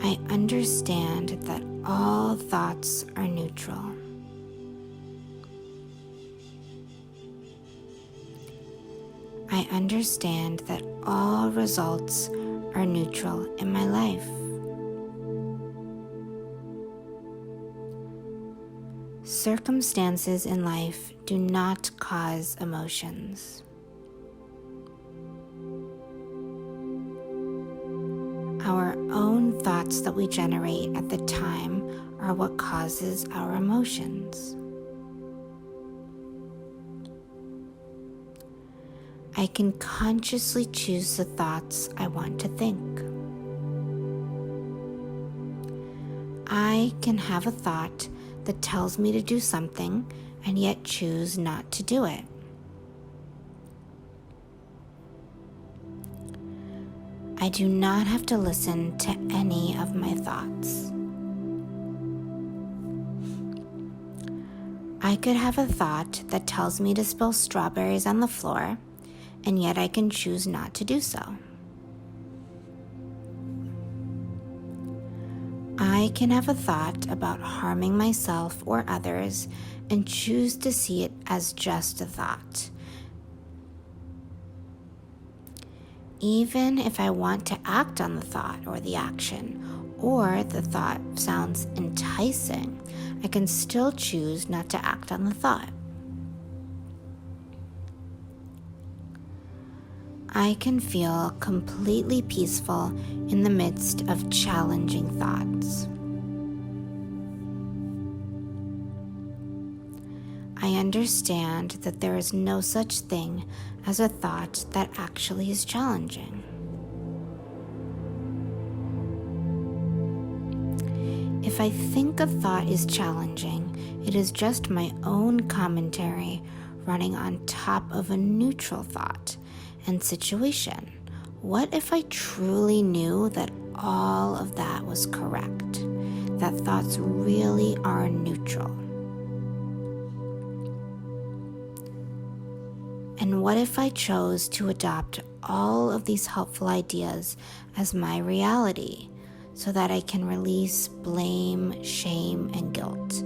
I understand that all thoughts are neutral. I understand that all results are neutral in my life. Circumstances in life do not cause emotions. Our own thoughts that we generate at the time are what causes our emotions. I can consciously choose the thoughts I want to think. I can have a thought that tells me to do something and yet choose not to do it. I do not have to listen to any of my thoughts. I could have a thought that tells me to spill strawberries on the floor, and yet I can choose not to do so. I can have a thought about harming myself or others and choose to see it as just a thought. Even if I want to act on the thought or the action, or the thought sounds enticing, I can still choose not to act on the thought. I can feel completely peaceful in the midst of challenging thoughts. I understand that there is no such thing as a thought that actually is challenging. If I think a thought is challenging, it is just my own commentary running on top of a neutral thought and situation. What if I truly knew that all of that was correct? that thoughts really are neutral? And what if I chose to adopt all of these helpful ideas as my reality so that I can release blame, shame, and guilt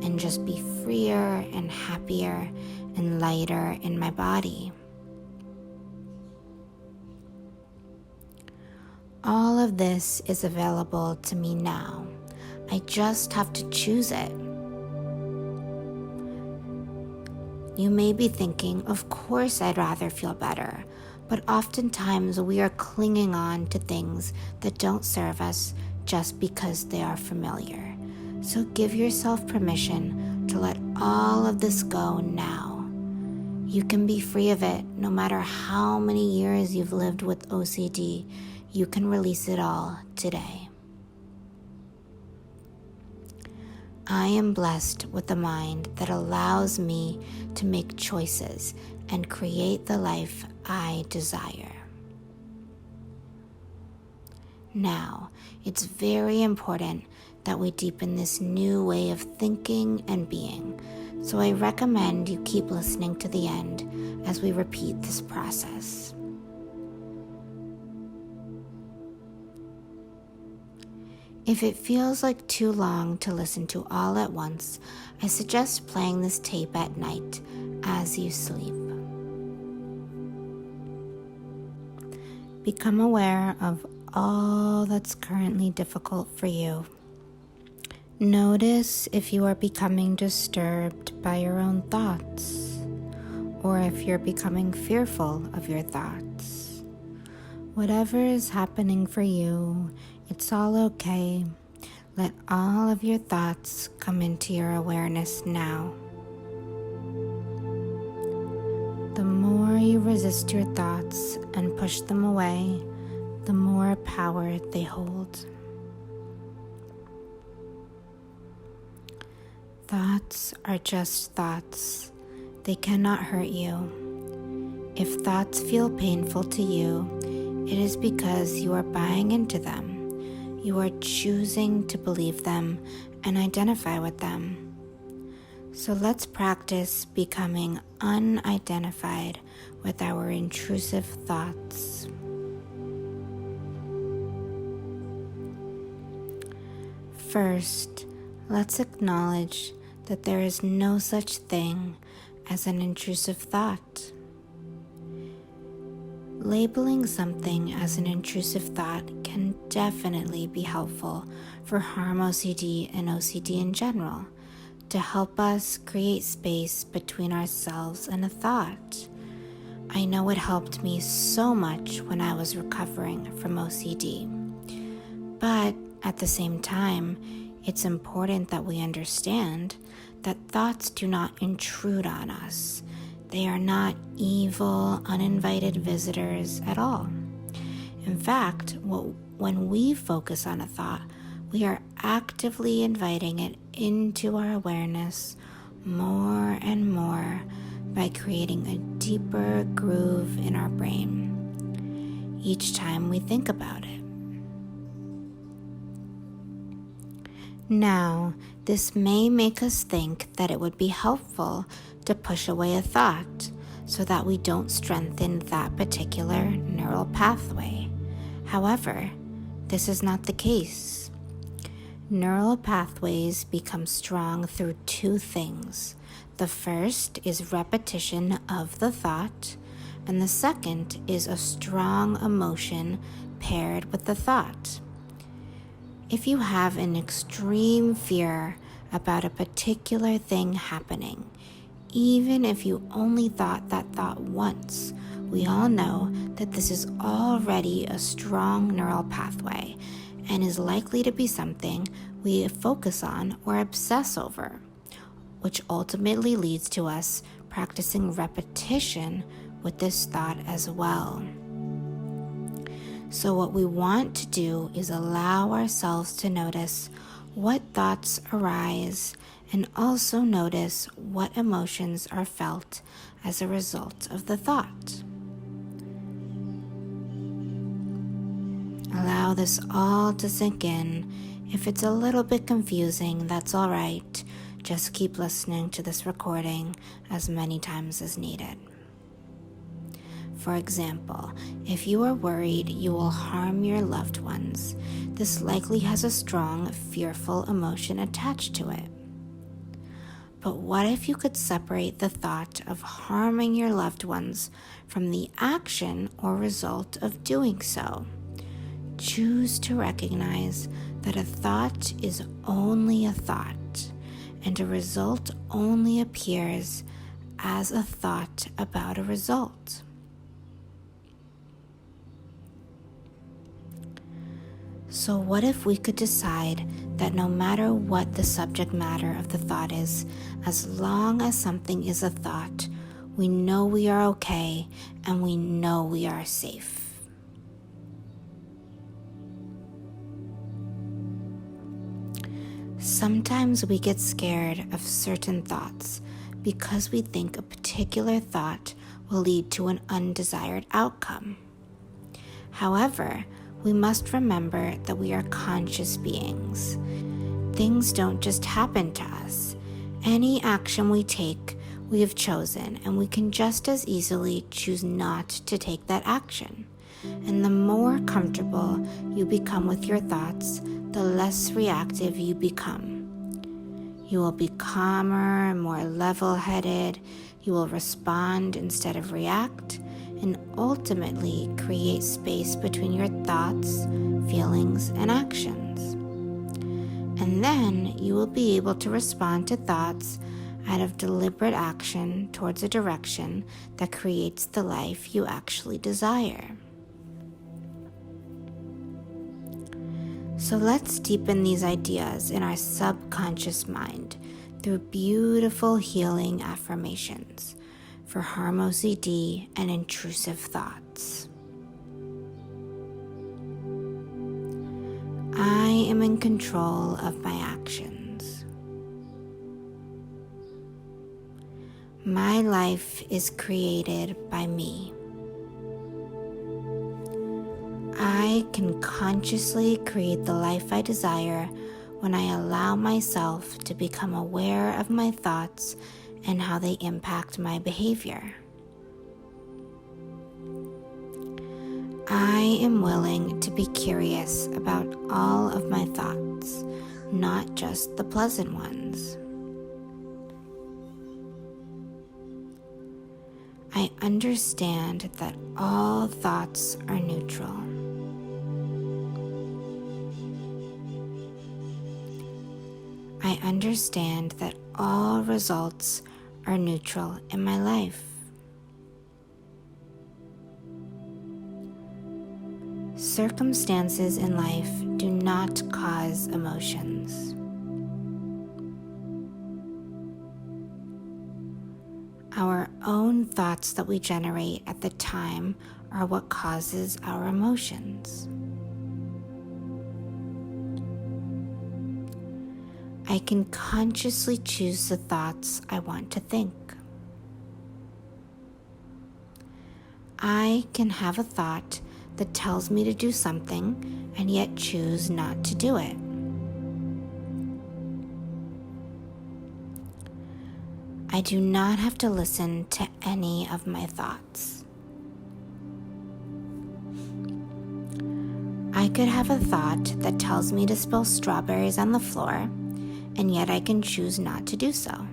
and just be freer and happier and lighter in my body? All of this is available to me now. I just have to choose it. You may be thinking, of course I'd rather feel better, but oftentimes we are clinging on to things that don't serve us just because they are familiar. So give yourself permission to let all of this go now. You can be free of it no matter how many years you've lived with OCD. You can release it all today. I am blessed with a mind that allows me to make choices and create the life I desire. Now, it's very important that we deepen this new way of thinking and being, so I recommend you keep listening to the end as we repeat this process. If it feels like too long to listen to all at once, I suggest playing this tape at night as you sleep. Become aware of all that's currently difficult for you. Notice if you are becoming disturbed by your own thoughts, or if you're becoming fearful of your thoughts. Whatever is happening for you, it's all okay. Let all of your thoughts come into your awareness now. The more you resist your thoughts and push them away, the more power they hold. Thoughts are just thoughts. They cannot hurt you. If thoughts feel painful to you, it is because you are buying into them. You are choosing to believe them and identify with them. So let's practice becoming unidentified with our intrusive thoughts. First, let's acknowledge that there is no such thing as an intrusive thought. Labeling something as an intrusive thought can definitely be helpful for harm OCD and OCD in general, to help us create space between ourselves and a thought. I know it helped me so much when I was recovering from OCD. But at the same time, it's important that we understand that thoughts do not intrude on us. They are not evil, uninvited visitors at all. In fact, when we focus on a thought, we are actively inviting it into our awareness more and more by creating a deeper groove in our brain each time we think about it. Now, this may make us think that it would be helpful to push away a thought so that we don't strengthen that particular neural pathway. However, this is not the case. Neural pathways become strong through two things. The first is repetition of the thought, and the second is a strong emotion paired with the thought. If you have an extreme fear about a particular thing happening, even if you only thought that thought once, we all know that this is already a strong neural pathway and is likely to be something we focus on or obsess over, which ultimately leads to us practicing repetition with this thought as well. So what we want to do is allow ourselves to notice what thoughts arise and also notice what emotions are felt as a result of the thought. Allow this all to sink in If it's a little bit confusing, that's all right. Just keep listening to this recording as many times as needed. For example, if you are worried you will harm your loved ones, this likely has a strong, fearful emotion attached to it. But what if you could separate the thought of harming your loved ones from the action or result of doing so? Choose to recognize that a thought is only a thought, and a result only appears as a thought about a result. So what if we could decide that no matter what the subject matter of the thought is, as long as something is a thought, we know we are okay and we know we are safe. Sometimes we get scared of certain thoughts because we think a particular thought will lead to an undesired outcome. However, we must remember that we are conscious beings. Things don't just happen to us. Any action we take, we have chosen, and we can just as easily choose not to take that action. And the more comfortable you become with your thoughts, the less reactive you become. You will be calmer and more level-headed. You will respond instead of react, and ultimately create space between your thoughts, feelings, and actions. And then you will be able to respond to thoughts out of deliberate action towards a direction that creates the life you actually desire. So let's deepen these ideas in our subconscious mind through beautiful healing affirmations for harm OCD and intrusive thoughts. I am in control of my actions. My life is created by me. I can consciously create the life I desire when I allow myself to become aware of my thoughts and how they impact my behavior. I am willing to be curious about all of my thoughts, not just the pleasant ones. I understand that all thoughts are neutral. I understand that all results are neutral in my life. Circumstances in life do not cause emotions. Our own thoughts that we generate at the time are what causes our emotions. I can consciously choose the thoughts I want to think. I can have a thought that tells me to do something and yet choose not to do it. I do not have to listen to any of my thoughts. I could have a thought that tells me to spill strawberries on the floor, and yet I can choose not to do so.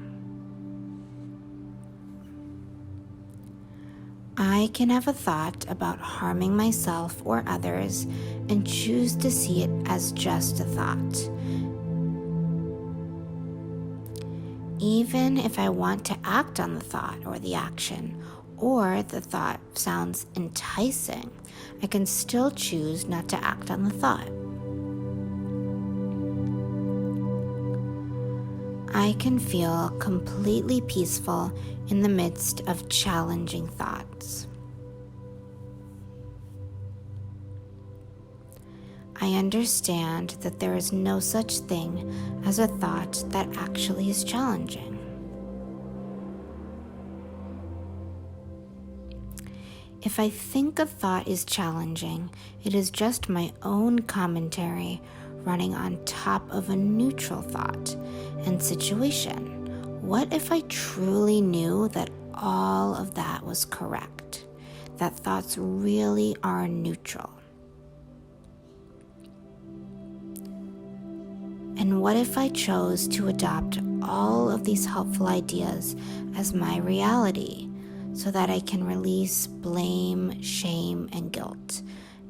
I can have a thought about harming myself or others and choose to see it as just a thought. Even if I want to act on the thought or the action, or the thought sounds enticing, I can still choose not to act on the thought. I can feel completely peaceful in the midst of challenging thoughts. I understand that there is no such thing as a thought that actually is challenging. If I think a thought is challenging, it is just my own commentary running on top of a neutral thought and situation? What if I truly knew that all of that was correct, that thoughts really are neutral? And what if I chose to adopt all of these helpful ideas as my reality so that I can release blame, shame, and guilt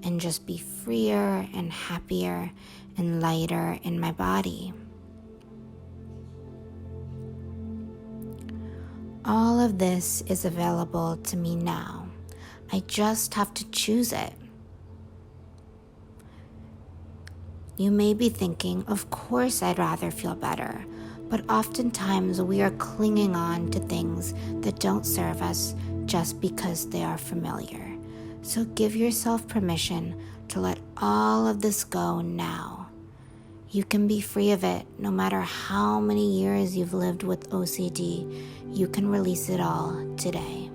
and just be freer and happier and lighter in my body? All of this is available to me now. I just have to choose it. You may be thinking, of course I'd rather feel better, but oftentimes we are clinging on to things that don't serve us just because they are familiar. So give yourself permission to let all of this go now. You can be free of it no matter how many years you've lived with OCD. You can release it all today.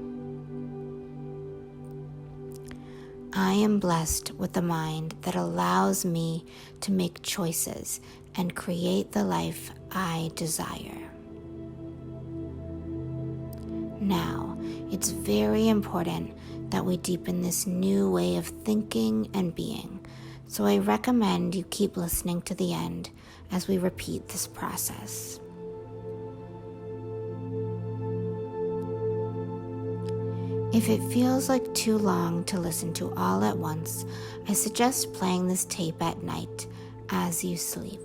I am blessed with a mind that allows me to make choices and create the life I desire. Now, it's very important that we deepen this new way of thinking and being. So I recommend you keep listening to the end as we repeat this process. If it feels like too long to listen to all at once, I suggest playing this tape at night as you sleep.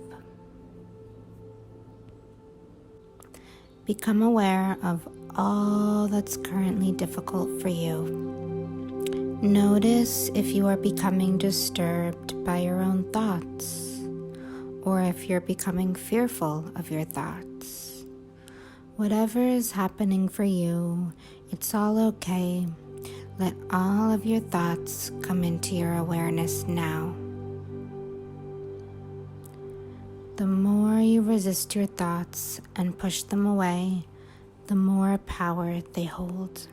Become aware of all that's currently difficult for you. Notice if you are becoming disturbed by your own thoughts, or if you're becoming fearful of your thoughts. Whatever is happening for you, it's all okay. Let all of your thoughts come into your awareness now. The more you resist your thoughts and push them away, the more power they hold.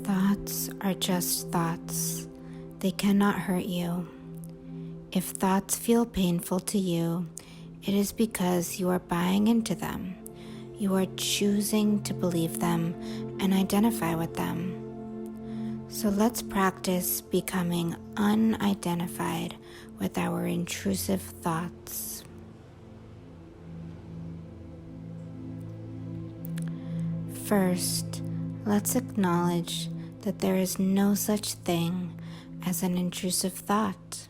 Thoughts are just thoughts. They cannot hurt you. If thoughts feel painful to you, it is because you are buying into them. You are choosing to believe them and identify with them. So let's practice becoming unidentified with our intrusive thoughts. First, let's acknowledge that there is no such thing as an intrusive thought.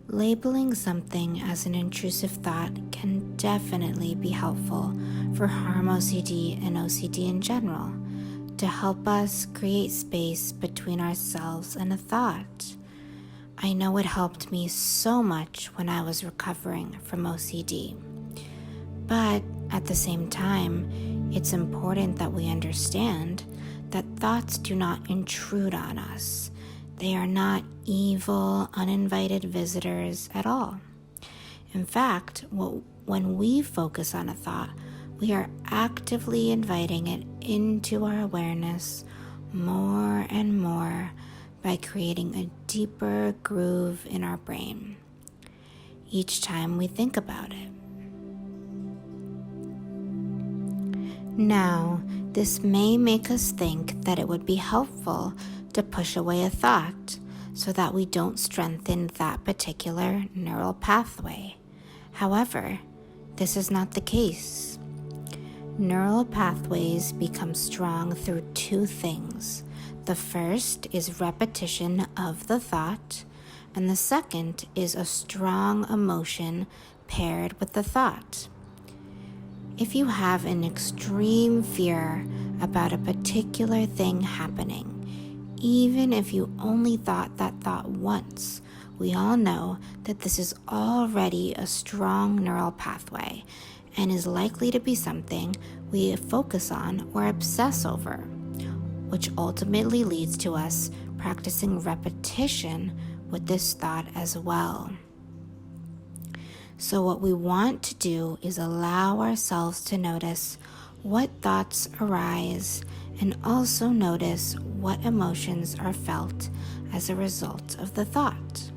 Labeling something as an intrusive thought can definitely be helpful for harm OCD and OCD in general, to help us create space between ourselves and a thought. I know it helped me so much when I was recovering from OCD. But at the same time, it's important that we understand that thoughts do not intrude on us. They are not evil, uninvited visitors at all. In fact, when we focus on a thought, we are actively inviting it into our awareness more and more by creating a deeper groove in our brain each time we think about it. Now, this may make us think that it would be helpful to push away a thought so that we don't strengthen that particular neural pathway. However, this is not the case. Neural pathways become strong through two things. The first is repetition of the thought, and the second is a strong emotion paired with the thought. If you have an extreme fear about a particular thing happening, even if you only thought that thought once, we all know that this is already a strong neural pathway and is likely to be something we focus on or obsess over, which ultimately leads to us practicing repetition with this thought as well. So what we want to do is allow ourselves to notice what thoughts arise, and also notice what emotions are felt as a result of the thought.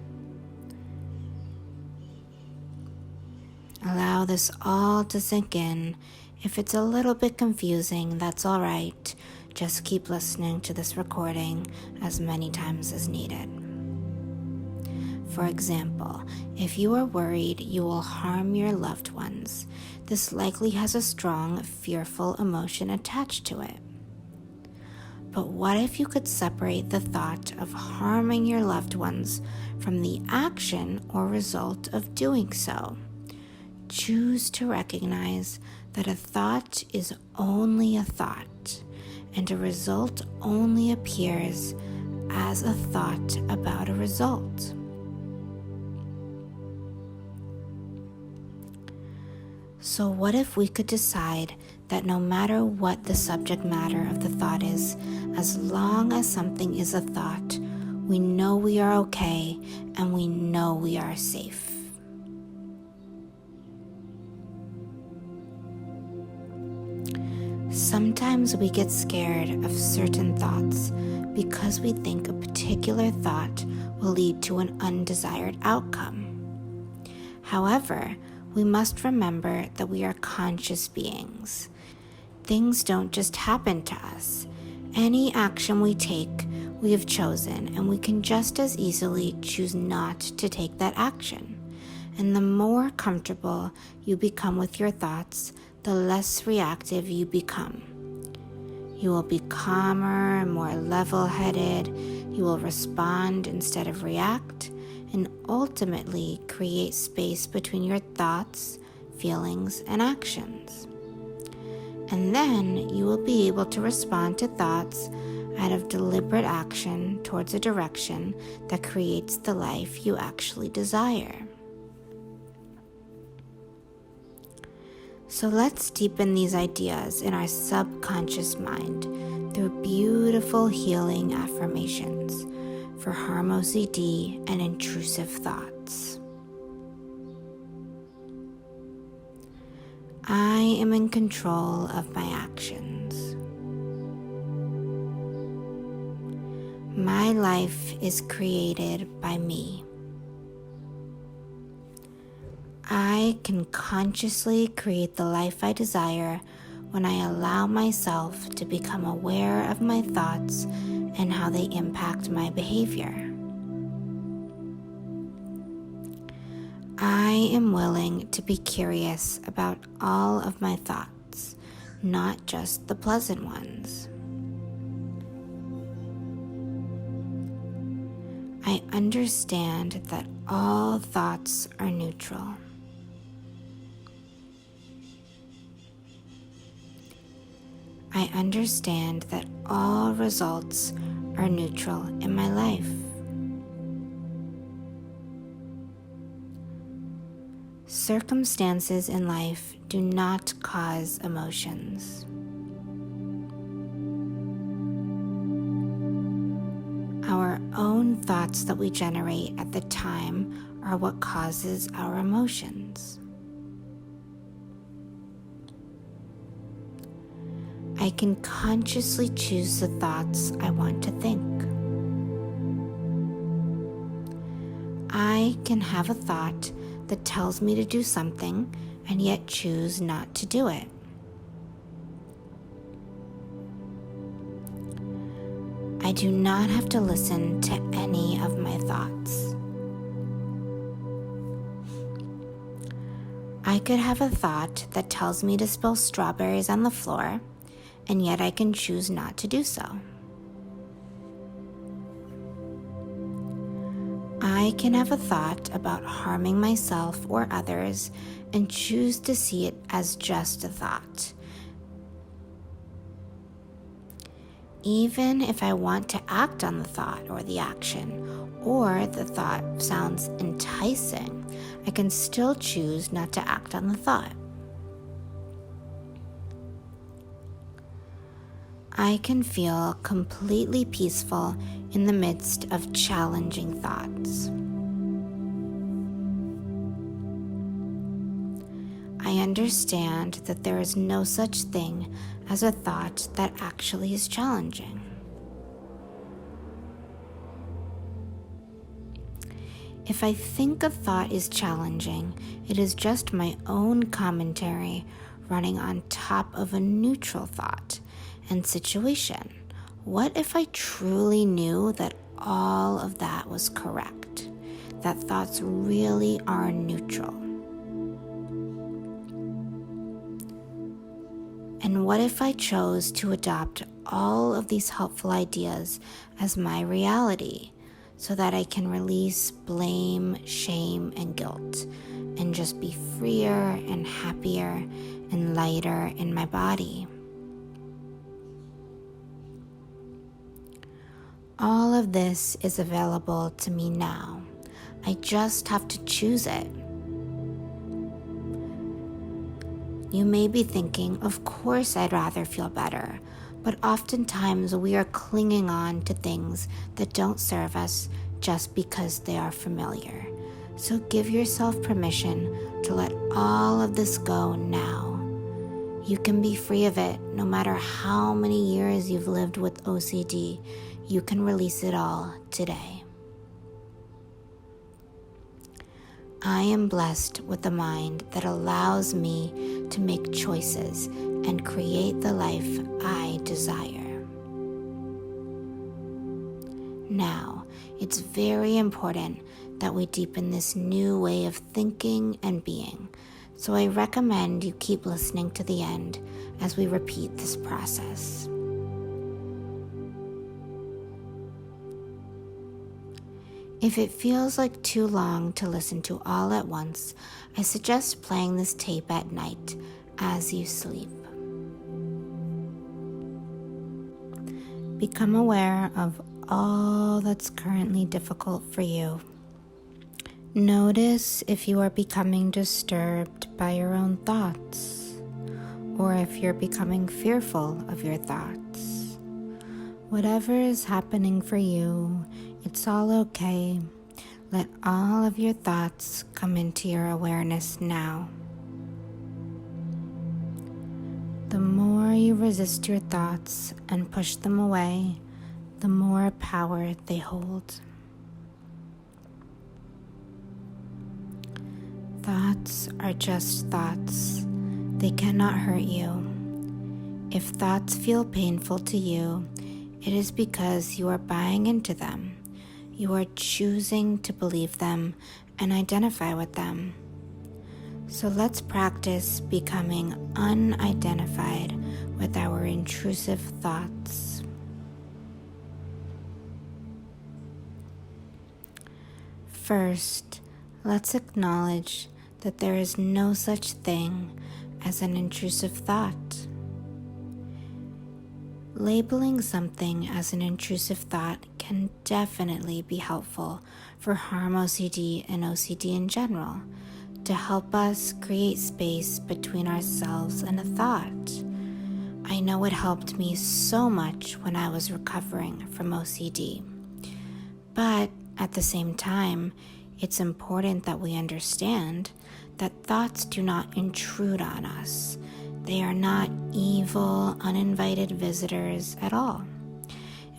Allow this all to sink in. If it's a little bit confusing, that's all right. Just keep listening to this recording as many times as needed. For example, if you are worried you will harm your loved ones, this likely has a strong, fearful emotion attached to it. But what if you could separate the thought of harming your loved ones from the action or result of doing so? Choose to recognize that a thought is only a thought, and a result only appears as a thought about a result. So what if we could decide that no matter what the subject matter of the thought is, as long as something is a thought, we know we are okay and we know we are safe. Sometimes we get scared of certain thoughts because we think a particular thought will lead to an undesired outcome. However, we must remember that we are conscious beings. Things don't just happen to us. Any action we take, we have chosen, and we can just as easily choose not to take that action. And the more comfortable you become with your thoughts, the less reactive you become. You will be calmer and more level-headed. You will respond instead of react, and ultimately create space between your thoughts, feelings, and actions. And then you will be able to respond to thoughts out of deliberate action towards a direction that creates the life you actually desire. So let's deepen these ideas in our subconscious mind through beautiful healing affirmations for harm OCD and intrusive thoughts. I am in control of my actions. My life is created by me. I can consciously create the life I desire when I allow myself to become aware of my thoughts and how they impact my behavior. I am willing to be curious about all of my thoughts, not just the pleasant ones. I understand that all thoughts are neutral. I understand that all results are neutral in my life. Circumstances in life do not cause emotions. Our own thoughts that we generate at the time are what causes our emotions. I can consciously choose the thoughts I want to think. I can have a thought that tells me to do something and yet choose not to do it. I do not have to listen to any of my thoughts. I could have a thought that tells me to spill strawberries on the floor, and yet I can choose not to do so. I can have a thought about harming myself or others and choose to see it as just a thought. Even if I want to act on the thought or the action, or the thought sounds enticing, I can still choose not to act on the thought. I can feel completely peaceful in the midst of challenging thoughts. I understand that there is no such thing as a thought that actually is challenging. If I think a thought is challenging, it is just my own commentary running on top of a neutral thought and situation. What if I truly knew that all of that was correct? That thoughts really are neutral? And what if I chose to adopt all of these helpful ideas as my reality so that I can release blame, shame, and guilt and just be freer and happier and lighter in my body? All of this is available to me now. I just have to choose it. You may be thinking, of course I'd rather feel better, but oftentimes we are clinging on to things that don't serve us just because they are familiar. So give yourself permission to let all of this go now. You can be free of it no matter how many years you've lived with OCD. You can release it all today. I am blessed with a mind that allows me to make choices and create the life I desire. Now, it's very important that we deepen this new way of thinking and being, so I recommend you keep listening to the end as we repeat this process. If it feels like too long to listen to all at once, I suggest playing this tape at night as you sleep. Become aware of all that's currently difficult for you. Notice if you are becoming disturbed by your own thoughts, or if you're becoming fearful of your thoughts. Whatever is happening for you, it's all okay. Let all of your thoughts come into your awareness now. The more you resist your thoughts and push them away, the more power they hold. Thoughts are just thoughts. They cannot hurt you. If thoughts feel painful to you, it is because you are buying into them. You are choosing to believe them and identify with them. So let's practice becoming unidentified with our intrusive thoughts. First, let's acknowledge that there is no such thing as an intrusive thought. Labeling something as an intrusive thought can definitely be helpful for harm OCD and OCD in general, to help us create space between ourselves and a thought. I know it helped me so much when I was recovering from OCD. But at the same time, it's important that we understand that thoughts do not intrude on us. They are not evil, uninvited visitors at all.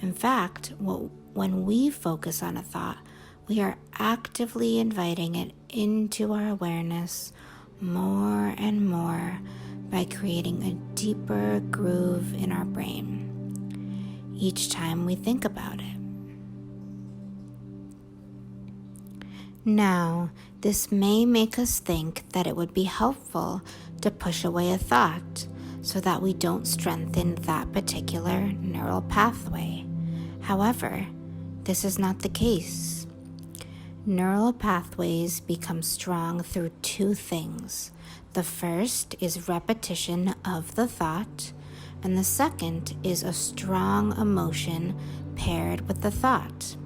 In fact, when we focus on a thought, we are actively inviting it into our awareness more and more by creating a deeper groove in our brain each time we think about it. Now, this may make us think that it would be helpful to push away a thought so that we don't strengthen that particular neural pathway. However, this is not the case. Neural pathways become strong through two things. The first is repetition of the thought, and the second is a strong emotion paired with the thought.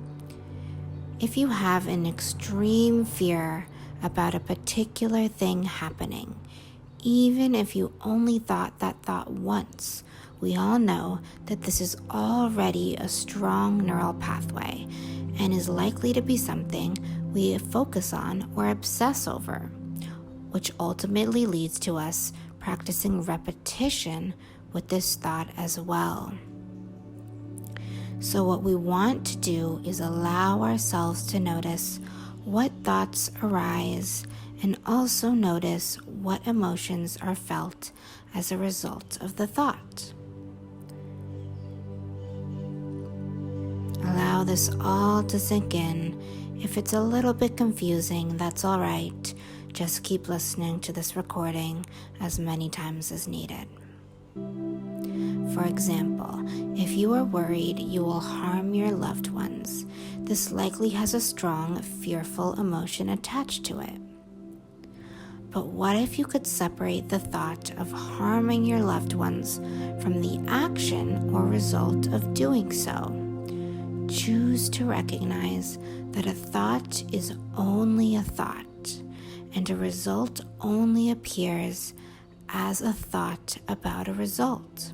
If you have an extreme fear about a particular thing happening, even if you only thought that thought once, we all know that this is already a strong neural pathway and is likely to be something we focus on or obsess over. which ultimately leads to us practicing repetition with this thought as well. So what we want to do is allow ourselves to notice what thoughts arise and also notice what emotions are felt as a result of the thought. Allow this all to sink in. If it's a little bit confusing, that's all right. Just keep listening to this recording as many times as needed. For example, if you are worried you will harm your loved ones, this likely has a strong, fearful emotion attached to it. But what if you could separate the thought of harming your loved ones from the action or result of doing so? Choose to recognize that a thought is only a thought, and a result only appears as a thought about a result.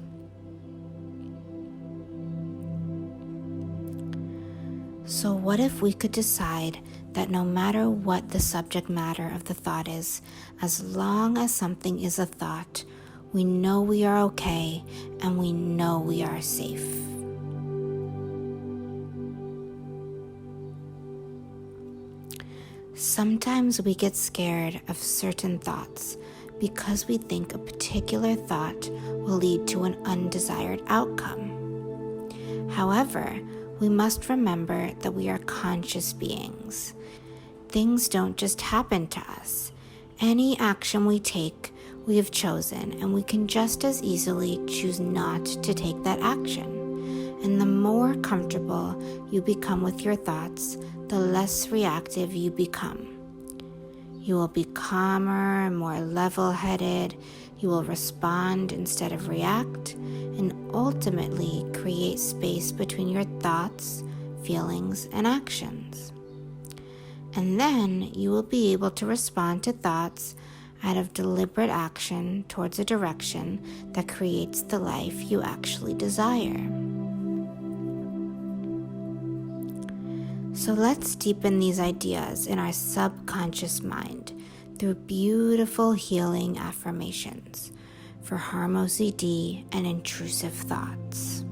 So what if we could decide that no matter what the subject matter of the thought is, as long as something is a thought, we know we are okay and we know we are safe. Sometimes we get scared of certain thoughts because we think a particular thought will lead to an undesired outcome. However, we must remember that we are conscious beings. Things don't just happen to us. Any action we take, we have chosen, and we can just as easily choose not to take that action. And the more comfortable you become with your thoughts, the less reactive you become. You will be calmer and more level-headed. You will respond instead of react, and ultimately create space between your thoughts, feelings, and actions. And then you will be able to respond to thoughts out of deliberate action towards a direction that creates the life you actually desire. So let's deepen these ideas in our subconscious mind through beautiful healing affirmations for harm OCD and intrusive thoughts.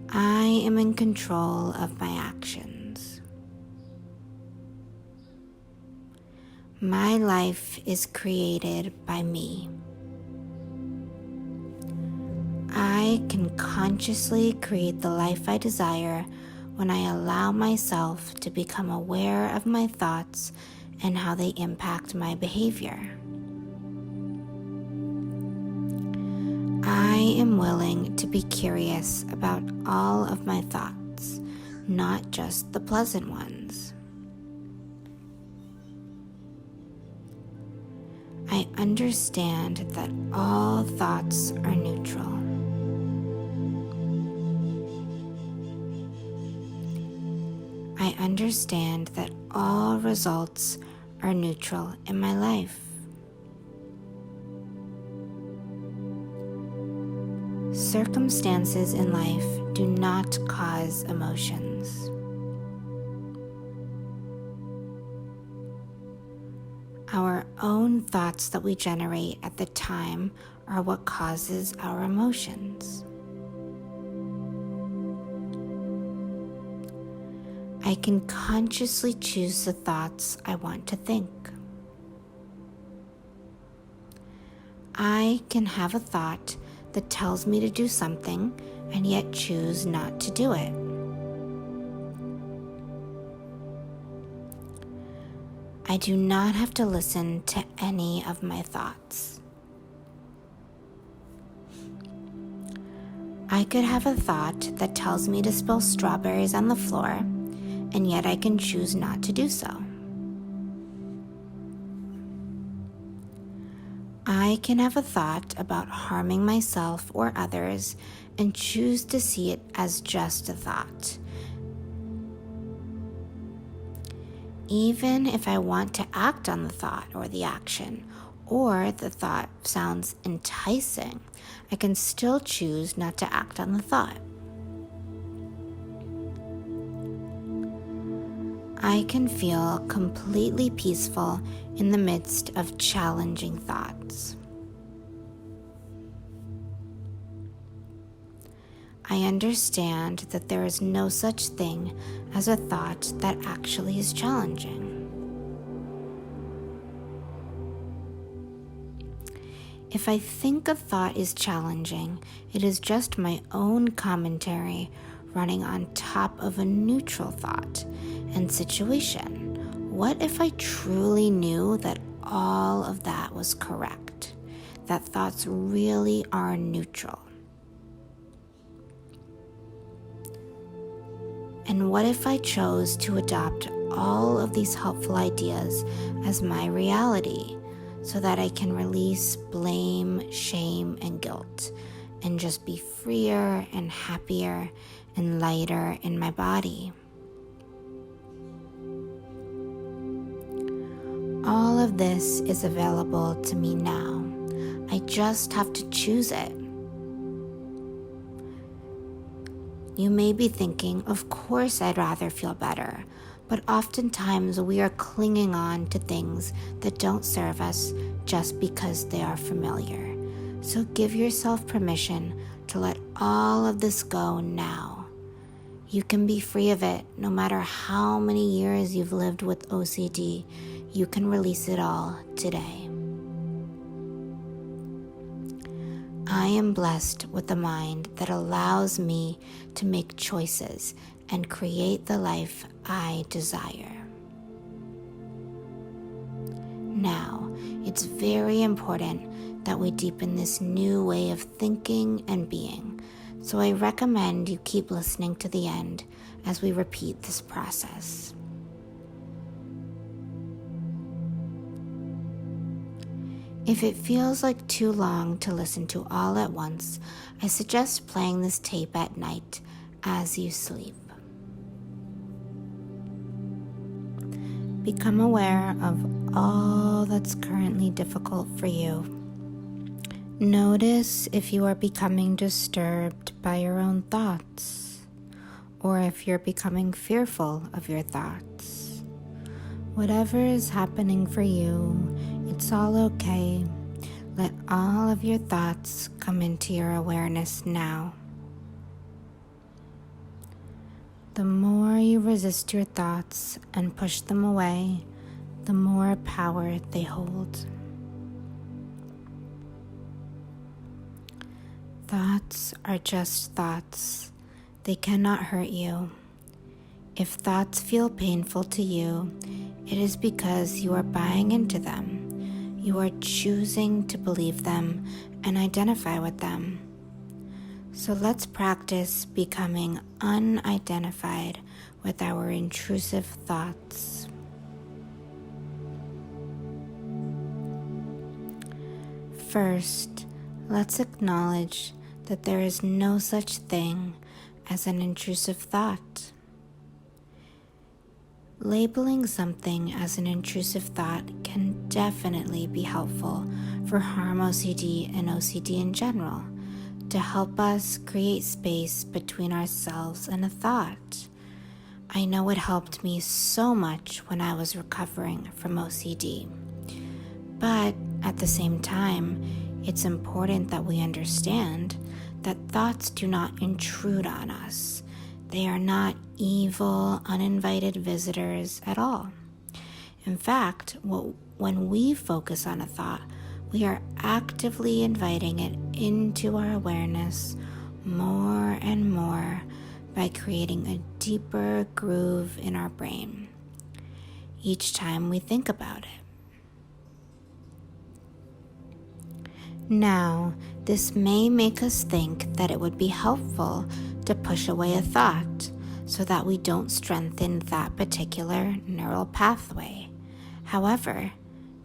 I am in control of my actions. My life is created by me. I can consciously create the life I desire when I allow myself to become aware of my thoughts and how they impact my behavior. I am willing to be curious about all of my thoughts, not just the pleasant ones. I understand that all thoughts are neutral. I understand that all results are neutral in my life. Circumstances in life do not cause emotions. Our own thoughts that we generate at the time are what causes our emotions. I can consciously choose the thoughts I want to think. I can have a thought that tells me to do something and yet choose not to do it. I do not have to listen to any of my thoughts. I could have a thought that tells me to spill strawberries on the floor, and yet I can choose not to do so. I can have a thought about harming myself or others and choose to see it as just a thought. Even if I want to act on the thought or the action, or the thought sounds enticing, I can still choose not to act on the thought. I can feel completely peaceful in the midst of challenging thoughts. I understand that there is no such thing as a thought that actually is challenging. If I think a thought is challenging, it is just my own commentary running on top of a neutral thought and situation. What if I truly knew that all of that was correct? That thoughts really are neutral? And what if I chose to adopt all of these helpful ideas as my reality so that I can release blame, shame, and guilt and just be freer and happier and lighter in my body? All of this is available to me now. I just have to choose it. You may be thinking, of course I'd rather feel better, but oftentimes we are clinging on to things that don't serve us just because they are familiar. So give yourself permission to let all of this go now. You can be free of it no matter how many years you've lived with OCD. You can release it all today. I am blessed with a mind that allows me to make choices and create the life I desire. Now, it's very important that we deepen this new way of thinking and being, so I recommend you keep listening to the end as we repeat this process. If it feels like too long to listen to all at once, I suggest playing this tape at night as you sleep. Become aware of all that's currently difficult for you. Notice if you are becoming disturbed by your own thoughts, or if you're becoming fearful of your thoughts. Whatever is happening for you, it's all okay. Let all of your thoughts come into your awareness now. The more you resist your thoughts and push them away, the more power they hold. Thoughts are just thoughts. They cannot hurt you. If thoughts feel painful to you, it is because you are buying into them. You are choosing to believe them and identify with them. So let's practice becoming unidentified with our intrusive thoughts. First, let's acknowledge that there is no such thing as an intrusive thought. Labeling something as an intrusive thought can definitely be helpful for harm OCD and OCD in general, to help us create space between ourselves and a thought. I know it helped me so much when I was recovering from OCD. But at the same time, it's important that we understand that thoughts do not intrude on us. They are not evil, uninvited visitors at all. In fact, when we focus on a thought, we are actively inviting it into our awareness more and more by creating a deeper groove in our brain each time we think about it. Now, this may make us think that it would be helpful to push away a thought so that we don't strengthen that particular neural pathway. However,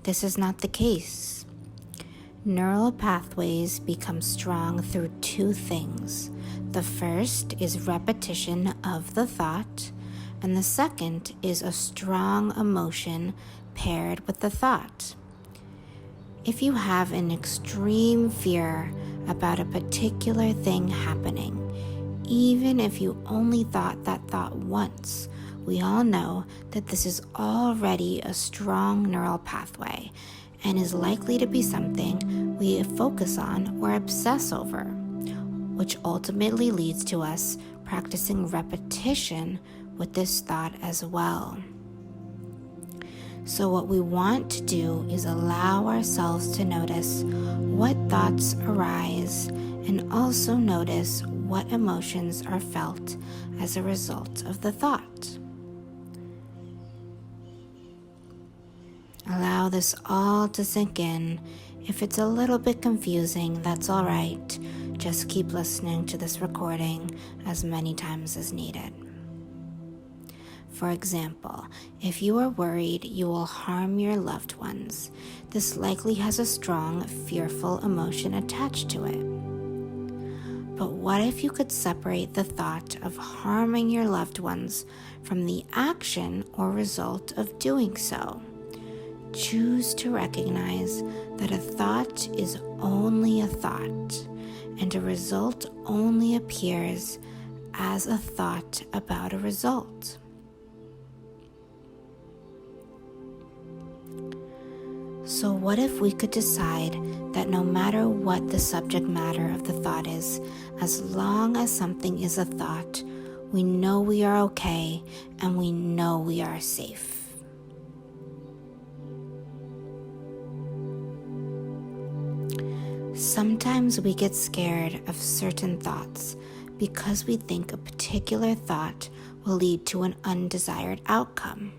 this is not the case. Neural pathways become strong through two things. The first is repetition of the thought, and the second is a strong emotion paired with the thought. If you have an extreme fear about a particular thing happening, even if you only thought that thought once, we all know that this is already a strong neural pathway and is likely to be something we focus on or obsess over, which ultimately leads to us practicing repetition with this thought as well. So what we want to do is allow ourselves to notice what thoughts arise and also notice what emotions are felt as a result of the thought. Allow this all to sink in. If it's a little bit confusing, that's all right. Just keep listening to this recording as many times as needed. For example, if you are worried you will harm your loved ones, this likely has a strong, fearful emotion attached to it. But what if you could separate the thought of harming your loved ones from the action or result of doing so? Choose to recognize that a thought is only a thought, and a result only appears as a thought about a result. So what if we could decide that no matter what the subject matter of the thought is, as long as something is a thought, we know we are okay and we know we are safe. Sometimes we get scared of certain thoughts because we think a particular thought will lead to an undesired outcome.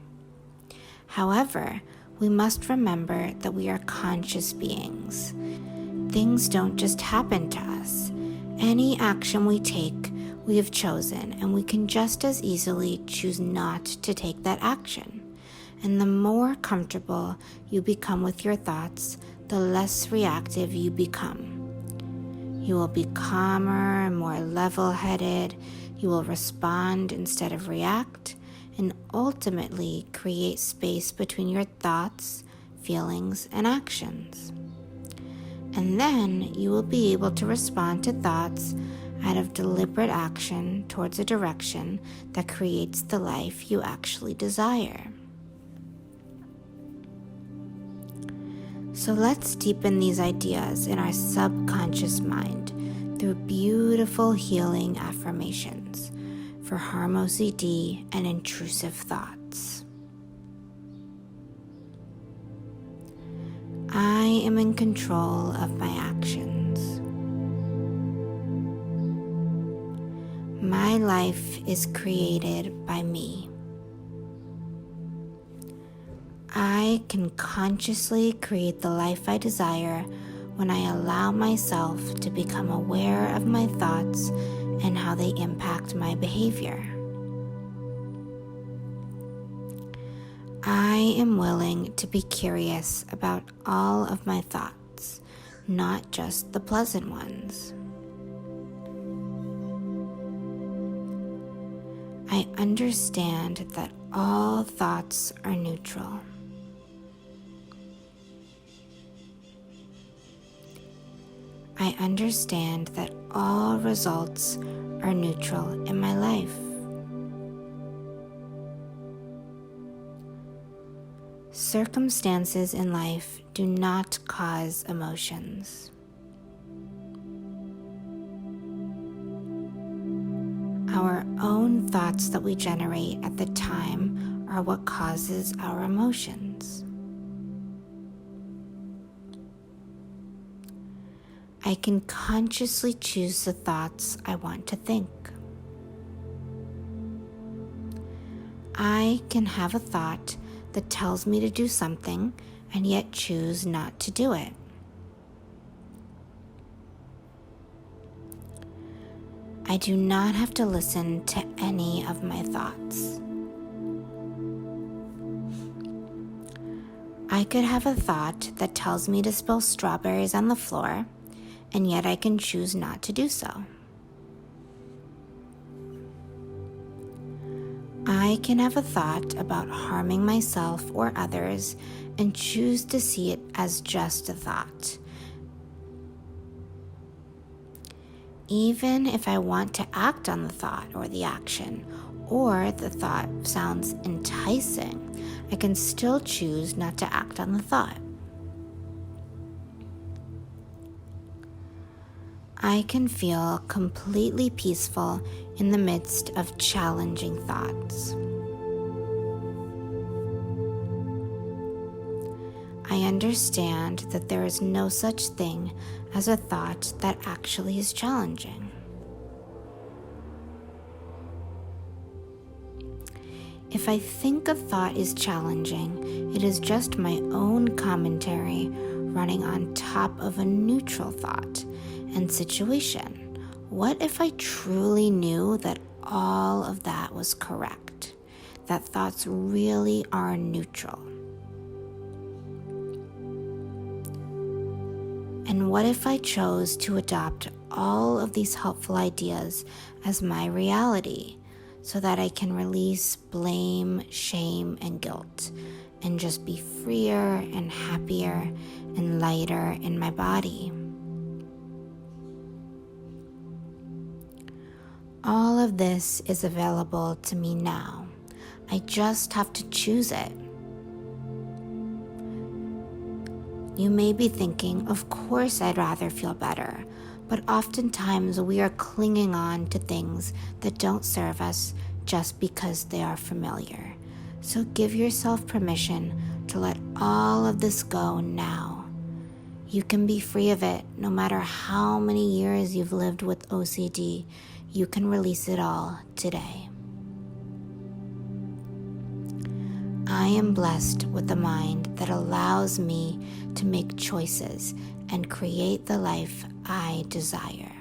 However, we must remember that we are conscious beings. Things don't just happen to us. Any action we take, we have chosen, and we can just as easily choose not to take that action. And the more comfortable you become with your thoughts, the less reactive you become. You will be calmer and more level-headed. You will respond instead of react, and ultimately create space between your thoughts, feelings, and actions. And then you will be able to respond to thoughts out of deliberate action towards a direction that creates the life you actually desire. So let's deepen these ideas in our subconscious mind through beautiful healing affirmations for harm OCD and intrusive thoughts. I am in control of my actions. My life is created by me. I can consciously create the life I desire when I allow myself to become aware of my thoughts and how they impact my behavior. I am willing to be curious about all of my thoughts, not just the pleasant ones. I understand that all thoughts are neutral. I understand that all results are neutral in my life. Circumstances in life do not cause emotions. Our own thoughts that we generate at the time are what causes our emotions. I can consciously choose the thoughts I want to think. I can have a thought that tells me to do something and yet choose not to do it. I do not have to listen to any of my thoughts. I could have a thought that tells me to spill strawberries on the floor, and yet I can choose not to do so. I can have a thought about harming myself or others and choose to see it as just a thought. Even if I want to act on the thought or the action, or the thought sounds enticing, I can still choose not to act on the thought. I can feel completely peaceful in the midst of challenging thoughts. I understand that there is no such thing as a thought that actually is challenging. If I think a thought is challenging, it is just my own commentary running on top of a neutral thought and situation. What if I truly knew that all of that was correct? That thoughts really are neutral? And what if I chose to adopt all of these helpful ideas as my reality so that I can release blame, shame, and guilt and just be freer and happier and lighter in my body? All of this is available to me now. I just have to choose it. You may be thinking, of course I'd rather feel better, but oftentimes we are clinging on to things that don't serve us just because they are familiar. So give yourself permission to let all of this go now. You can be free of it no matter how many years you've lived with OCD. You can release it all today. I am blessed with a mind that allows me to make choices and create the life I desire.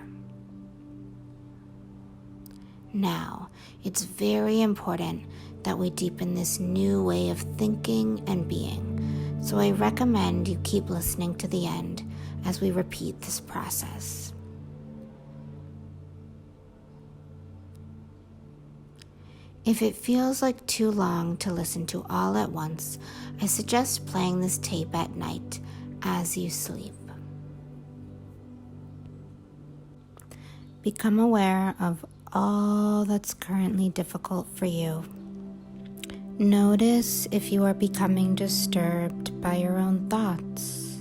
Now, it's very important that we deepen this new way of thinking and being, so I recommend you keep listening to the end as we repeat this process. If it feels like too long to listen to all at once, I suggest playing this tape at night as you sleep. Become aware of all that's currently difficult for you. Notice if you are becoming disturbed by your own thoughts,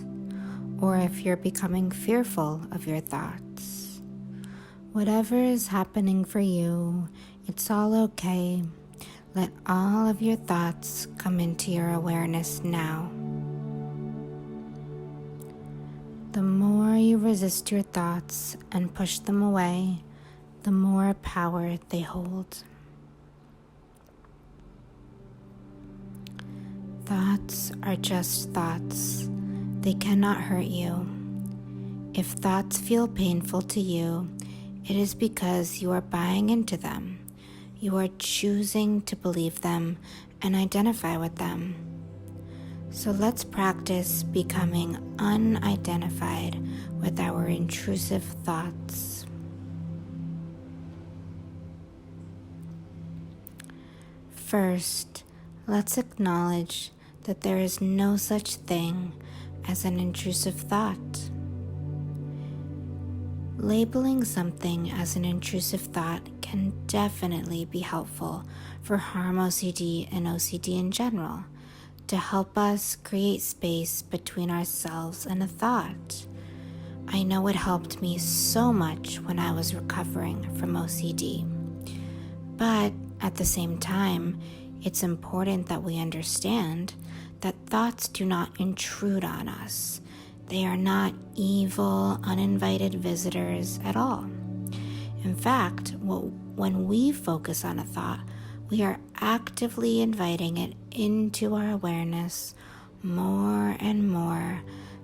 or if you're becoming fearful of your thoughts. Whatever is happening for you, it's all okay. Let all of your thoughts come into your awareness now. The more you resist your thoughts and push them away, the more power they hold. Thoughts are just thoughts. They cannot hurt you. If thoughts feel painful to you, it is because you are buying into them. You are choosing to believe them and identify with them. So let's practice becoming unidentified with our intrusive thoughts. First, let's acknowledge that there is no such thing as an intrusive thought. Labeling something as an intrusive thought can definitely be helpful for harm OCD and OCD in general, to help us create space between ourselves and a thought. I know it helped me so much when I was recovering from OCD. But at the same time, it's important that we understand that thoughts do not intrude on us. They are not evil, uninvited visitors at all. In fact, when we focus on a thought, we are actively inviting it into our awareness more and more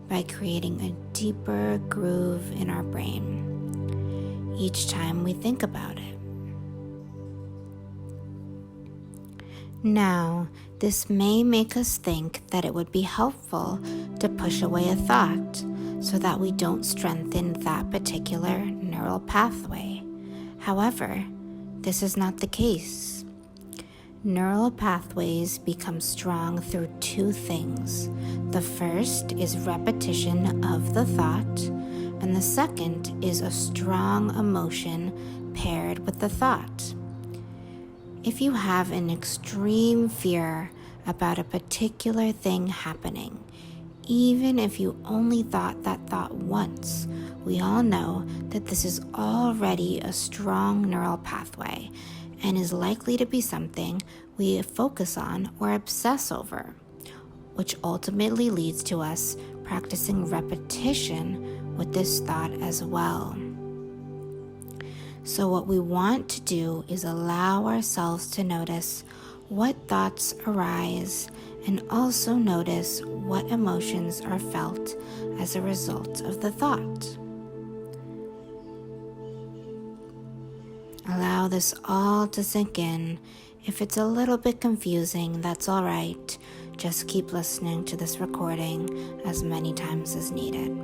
by creating a deeper groove in our brain each time we think about it. Now, this may make us think that it would be helpful to push away a thought so that we don't strengthen that particular neural pathway. However, this is not the case. Neural pathways become strong through two things. The first is repetition of the thought, and the second is a strong emotion paired with the thought. If you have an extreme fear about a particular thing happening, even if you only thought that thought once, we all know that this is already a strong neural pathway and is likely to be something we focus on or obsess over, which ultimately leads to us practicing repetition with this thought as well. So what we want to do is allow ourselves to notice what thoughts arise and also notice what emotions are felt as a result of the thought. Allow this all to sink in. If it's a little bit confusing, that's all right. Just keep listening to this recording as many times as needed.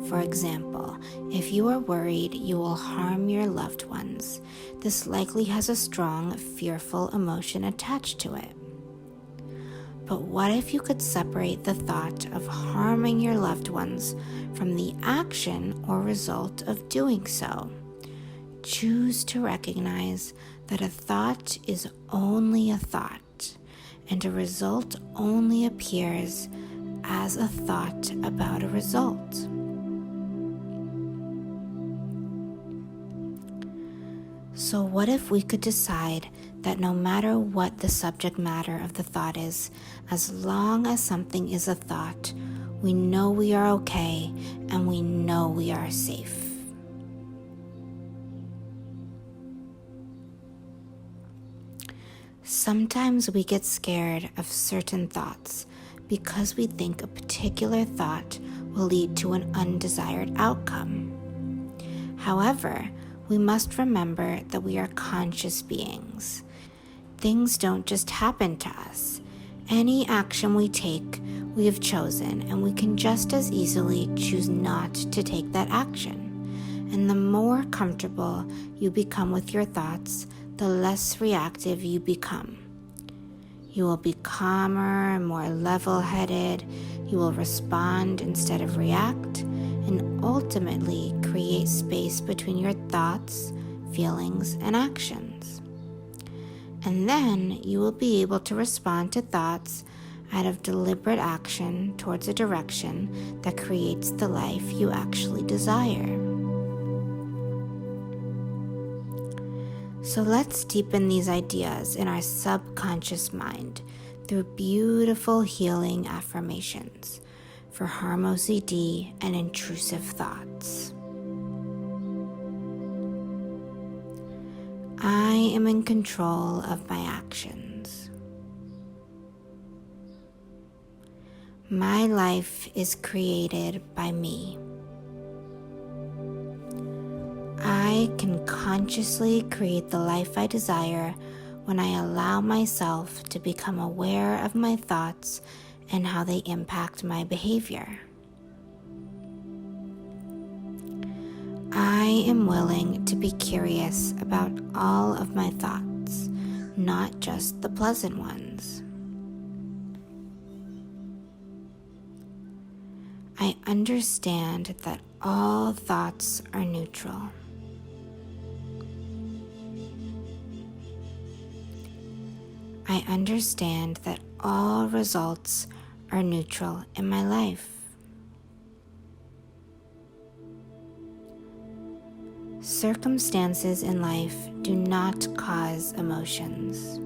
For example, if you are worried you will harm your loved ones, this likely has a strong, fearful emotion attached to it. But what if you could separate the thought of harming your loved ones from the action or result of doing so? Choose to recognize that a thought is only a thought, and a result only appears as a thought about a result. So what if we could decide that no matter what the subject matter of the thought is, as long as something is a thought, we know we are okay and we know we are safe. Sometimes we get scared of certain thoughts because we think a particular thought will lead to an undesired outcome. However, we must remember that we are conscious beings. Things don't just happen to us. Any action we take, we have chosen, and we can just as easily choose not to take that action. And the more comfortable you become with your thoughts, the less reactive you become. You will be calmer and more level-headed. You will respond instead of react, and ultimately create space between your thoughts, feelings, and actions. And then you will be able to respond to thoughts out of deliberate action towards a direction that creates the life you actually desire. So let's deepen these ideas in our subconscious mind through beautiful healing affirmations for harm OCD and intrusive thoughts. I am in control of my actions. My life is created by me. I can consciously create the life I desire when I allow myself to become aware of my thoughts and how they impact my behavior. I am willing to be curious about all of my thoughts, not just the pleasant ones. I understand that all thoughts are neutral. I understand that all results are neutral in my life. Circumstances in life do not cause emotions.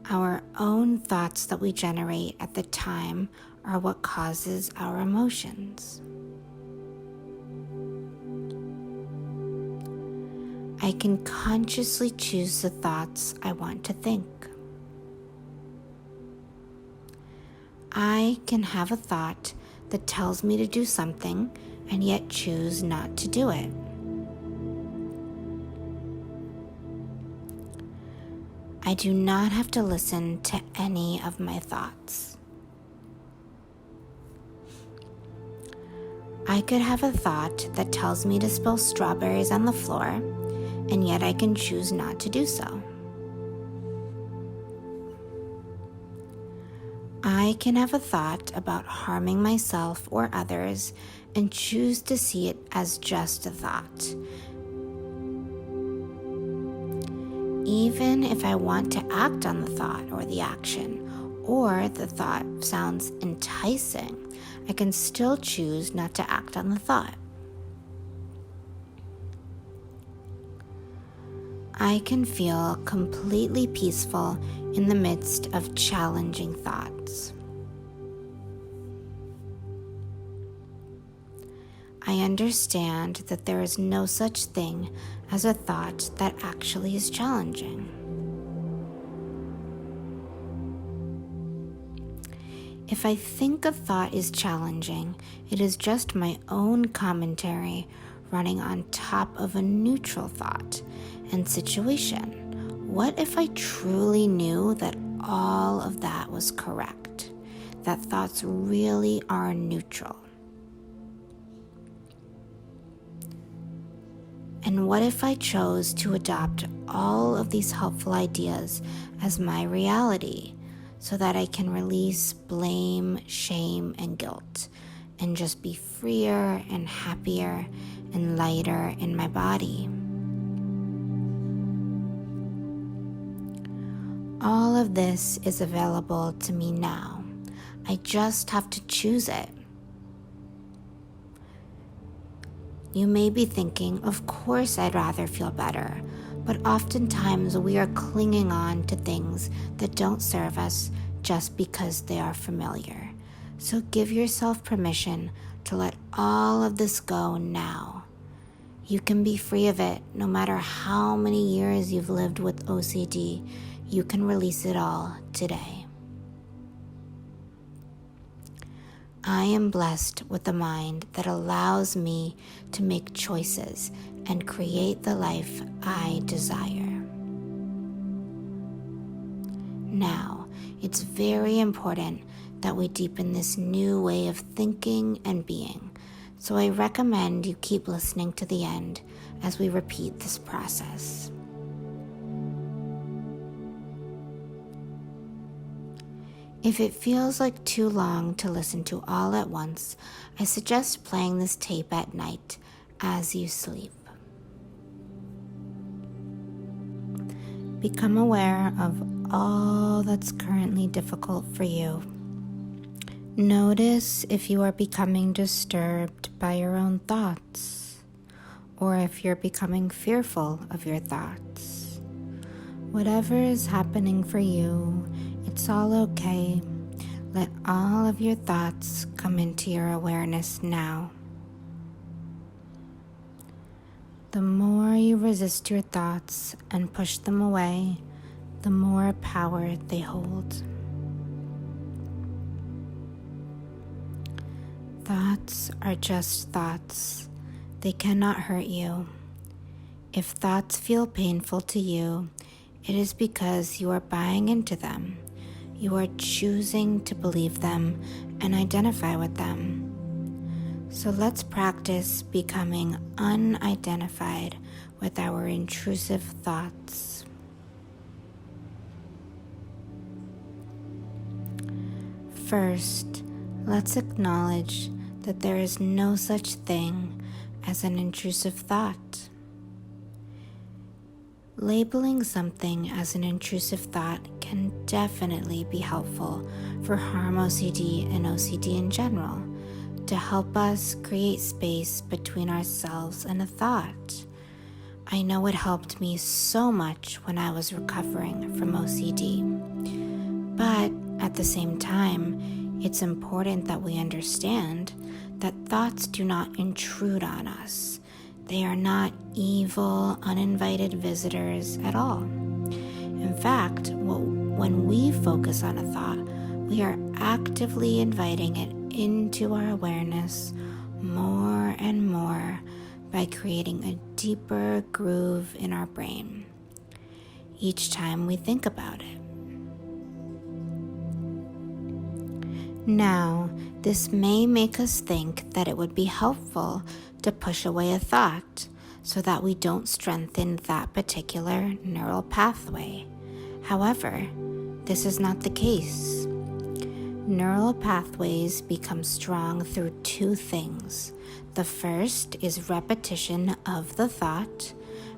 Our own thoughts that we generate at the time are what causes our emotions. I can consciously choose the thoughts I want to think. I can have a thought that tells me to do something and yet choose not to do it. I do not have to listen to any of my thoughts. I could have a thought that tells me to spill strawberries on the floor, and yet I can choose not to do so. I can have a thought about harming myself or others, and choose to see it as just a thought. Even if I want to act on the thought or the action, or the thought sounds enticing, I can still choose not to act on the thought. I can feel completely peaceful in the midst of challenging thoughts. I understand that there is no such thing as a thought that actually is challenging. If I think a thought is challenging, it is just my own commentary running on top of a neutral thought and situation. What if I truly knew that all of that was correct? That thoughts really are neutral? And what if I chose to adopt all of these helpful ideas as my reality so that I can release blame, shame, and guilt and just be freer and happier and lighter in my body? All of this is available to me now. I just have to choose it. You may be thinking, of course I'd rather feel better, but oftentimes we are clinging on to things that don't serve us just because they are familiar. So give yourself permission to let all of this go now. You can be free of it no matter how many years you've lived with OCD. You can release it all today. I am blessed with a mind that allows me to make choices and create the life I desire. Now, it's very important that we deepen this new way of thinking and being, so I recommend you keep listening to the end as we repeat this process. If it feels like too long to listen to all at once, I suggest playing this tape at night as you sleep. Become aware of all that's currently difficult for you. Notice if you are becoming disturbed by your own thoughts, or if you're becoming fearful of your thoughts. Whatever is happening for you, it's all okay. Let all of your thoughts come into your awareness now. The more you resist your thoughts and push them away, the more power they hold. Thoughts are just thoughts. They cannot hurt you. If thoughts feel painful to you, it is because you are buying into them. You are choosing to believe them and identify with them. So let's practice becoming unidentified with our intrusive thoughts. First, let's acknowledge that there is no such thing as an intrusive thought. Labeling something as an intrusive thought can definitely be helpful for harm OCD and OCD in general, to help us create space between ourselves and a thought. I know it helped me so much when I was recovering from OCD. But at the same time, it's important that we understand that thoughts do not intrude on us. They are not evil, uninvited visitors at all. In fact, when we focus on a thought, we are actively inviting it into our awareness more and more by creating a deeper groove in our brain each time we think about it. Now, this may make us think that it would be helpful to push away a thought so that we don't strengthen that particular neural pathway. However, this is not the case. Neural pathways become strong through two things. The first is repetition of the thought,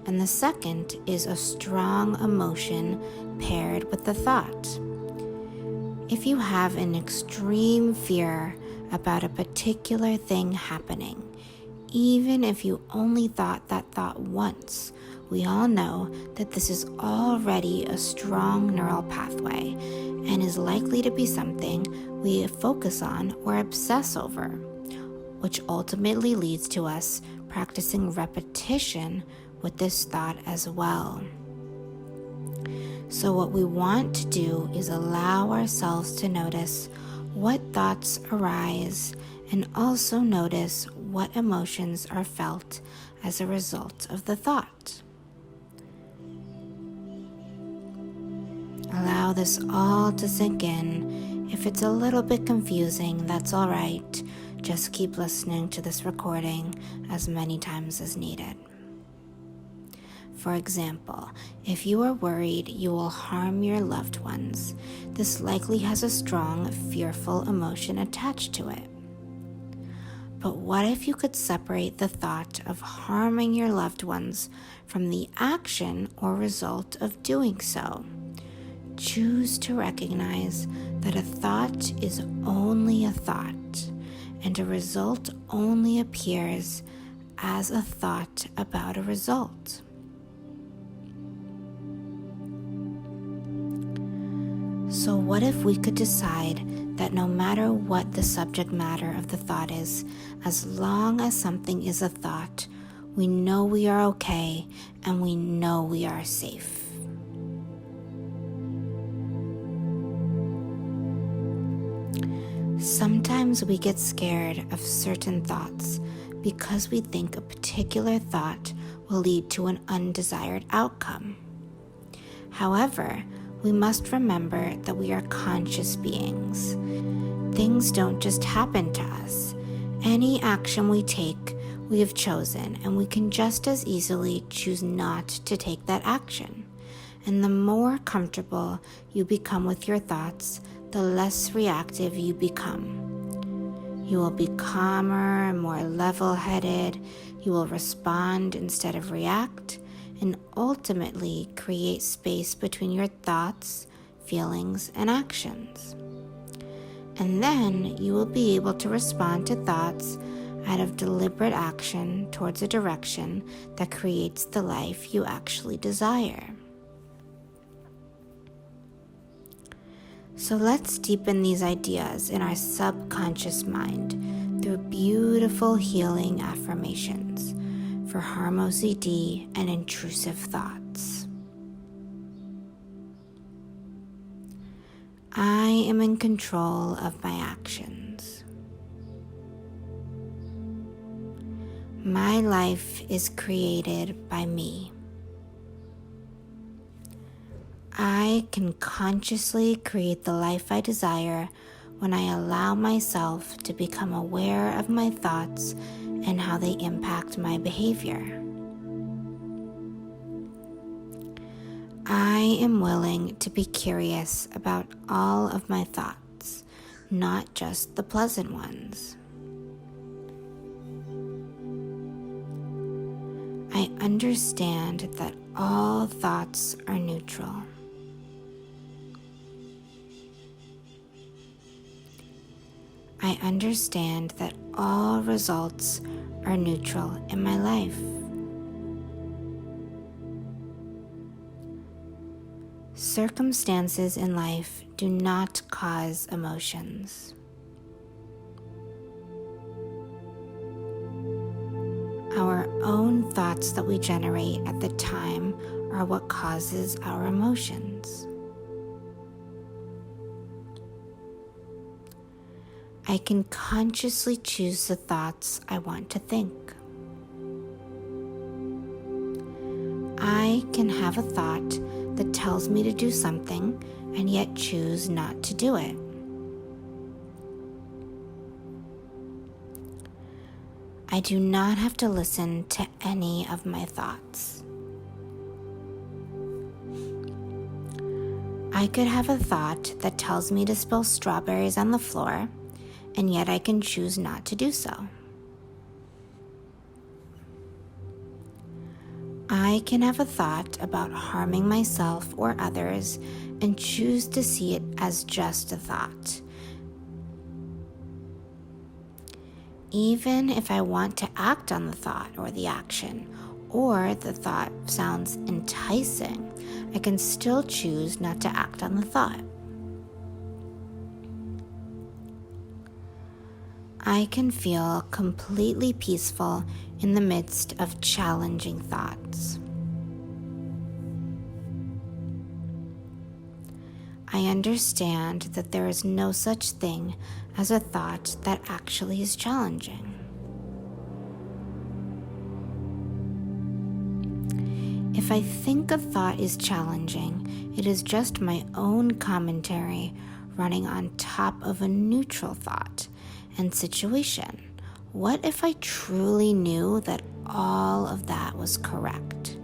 and the second is a strong emotion paired with the thought. If you have an extreme fear about a particular thing happening, even if you only thought that thought once, we all know that this is already a strong neural pathway and is likely to be something we focus on or obsess over, which ultimately leads to us practicing repetition with this thought as well. So what we want to do is allow ourselves to notice what thoughts arise and also notice what emotions are felt as a result of the thought. Allow this all to sink in. If it's a little bit confusing, that's all right. Just keep listening to this recording as many times as needed. For example, if you are worried you will harm your loved ones, this likely has a strong, fearful emotion attached to it. But what if you could separate the thought of harming your loved ones from the action or result of doing so? Choose to recognize that a thought is only a thought, and a result only appears as a thought about a result. So what if we could decide that no matter what the subject matter of the thought is, as long as something is a thought, we know we are okay and we know we are safe. Sometimes we get scared of certain thoughts because we think a particular thought will lead to an undesired outcome. However, we must remember that we are conscious beings. Things don't just happen to us. Any action we take, we have chosen, and we can just as easily choose not to take that action. And the more comfortable you become with your thoughts, the less reactive you become. You will be calmer and more level-headed. You will respond instead of react, and ultimately create space between your thoughts, feelings, and actions. And then you will be able to respond to thoughts out of deliberate action towards a direction that creates the life you actually desire. So let's deepen these ideas in our subconscious mind through beautiful healing affirmations for harm OCD and intrusive thoughts. I am in control of my actions. My life is created by me. I can consciously create the life I desire when I allow myself to become aware of my thoughts and how they impact my behavior. I am willing to be curious about all of my thoughts, not just the pleasant ones. I understand that all thoughts are neutral. I understand that all results are neutral in my life. Circumstances in life do not cause emotions. Our own thoughts that we generate at the time are what causes our emotions. I can consciously choose the thoughts I want to think. I can have a thought that tells me to do something and yet choose not to do it. I do not have to listen to any of my thoughts. I could have a thought that tells me to spill strawberries on the floor, and yet I can choose not to do so. I can have a thought about harming myself or others and choose to see it as just a thought. Even if I want to act on the thought or the action, or the thought sounds enticing, I can still choose not to act on the thought. I can feel completely peaceful in the midst of challenging thoughts. I understand that there is no such thing as a thought that actually is challenging. If I think a thought is challenging, it is just my own commentary running on top of a neutral thought and situation. What if I truly knew that all of that was correct?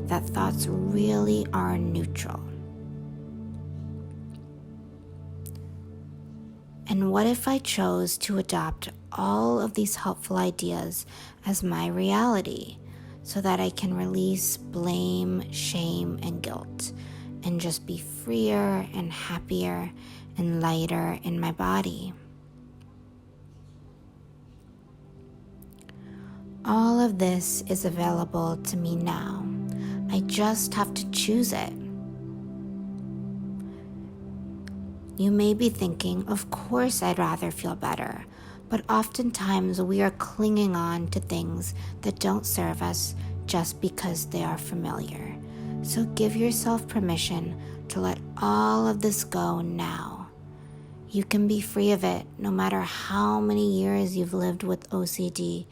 That thoughts really are neutral? And what if I chose to adopt all of these helpful ideas as my reality so that I can release blame, shame, and guilt and just be freer and happier and lighter in my body? All of this is available to me now. I just have to choose it. You may be thinking, of course I'd rather feel better, but oftentimes we are clinging on to things that don't serve us just because they are familiar. So give yourself permission to let all of this go now. You can be free of it no matter how many years you've lived with OCD.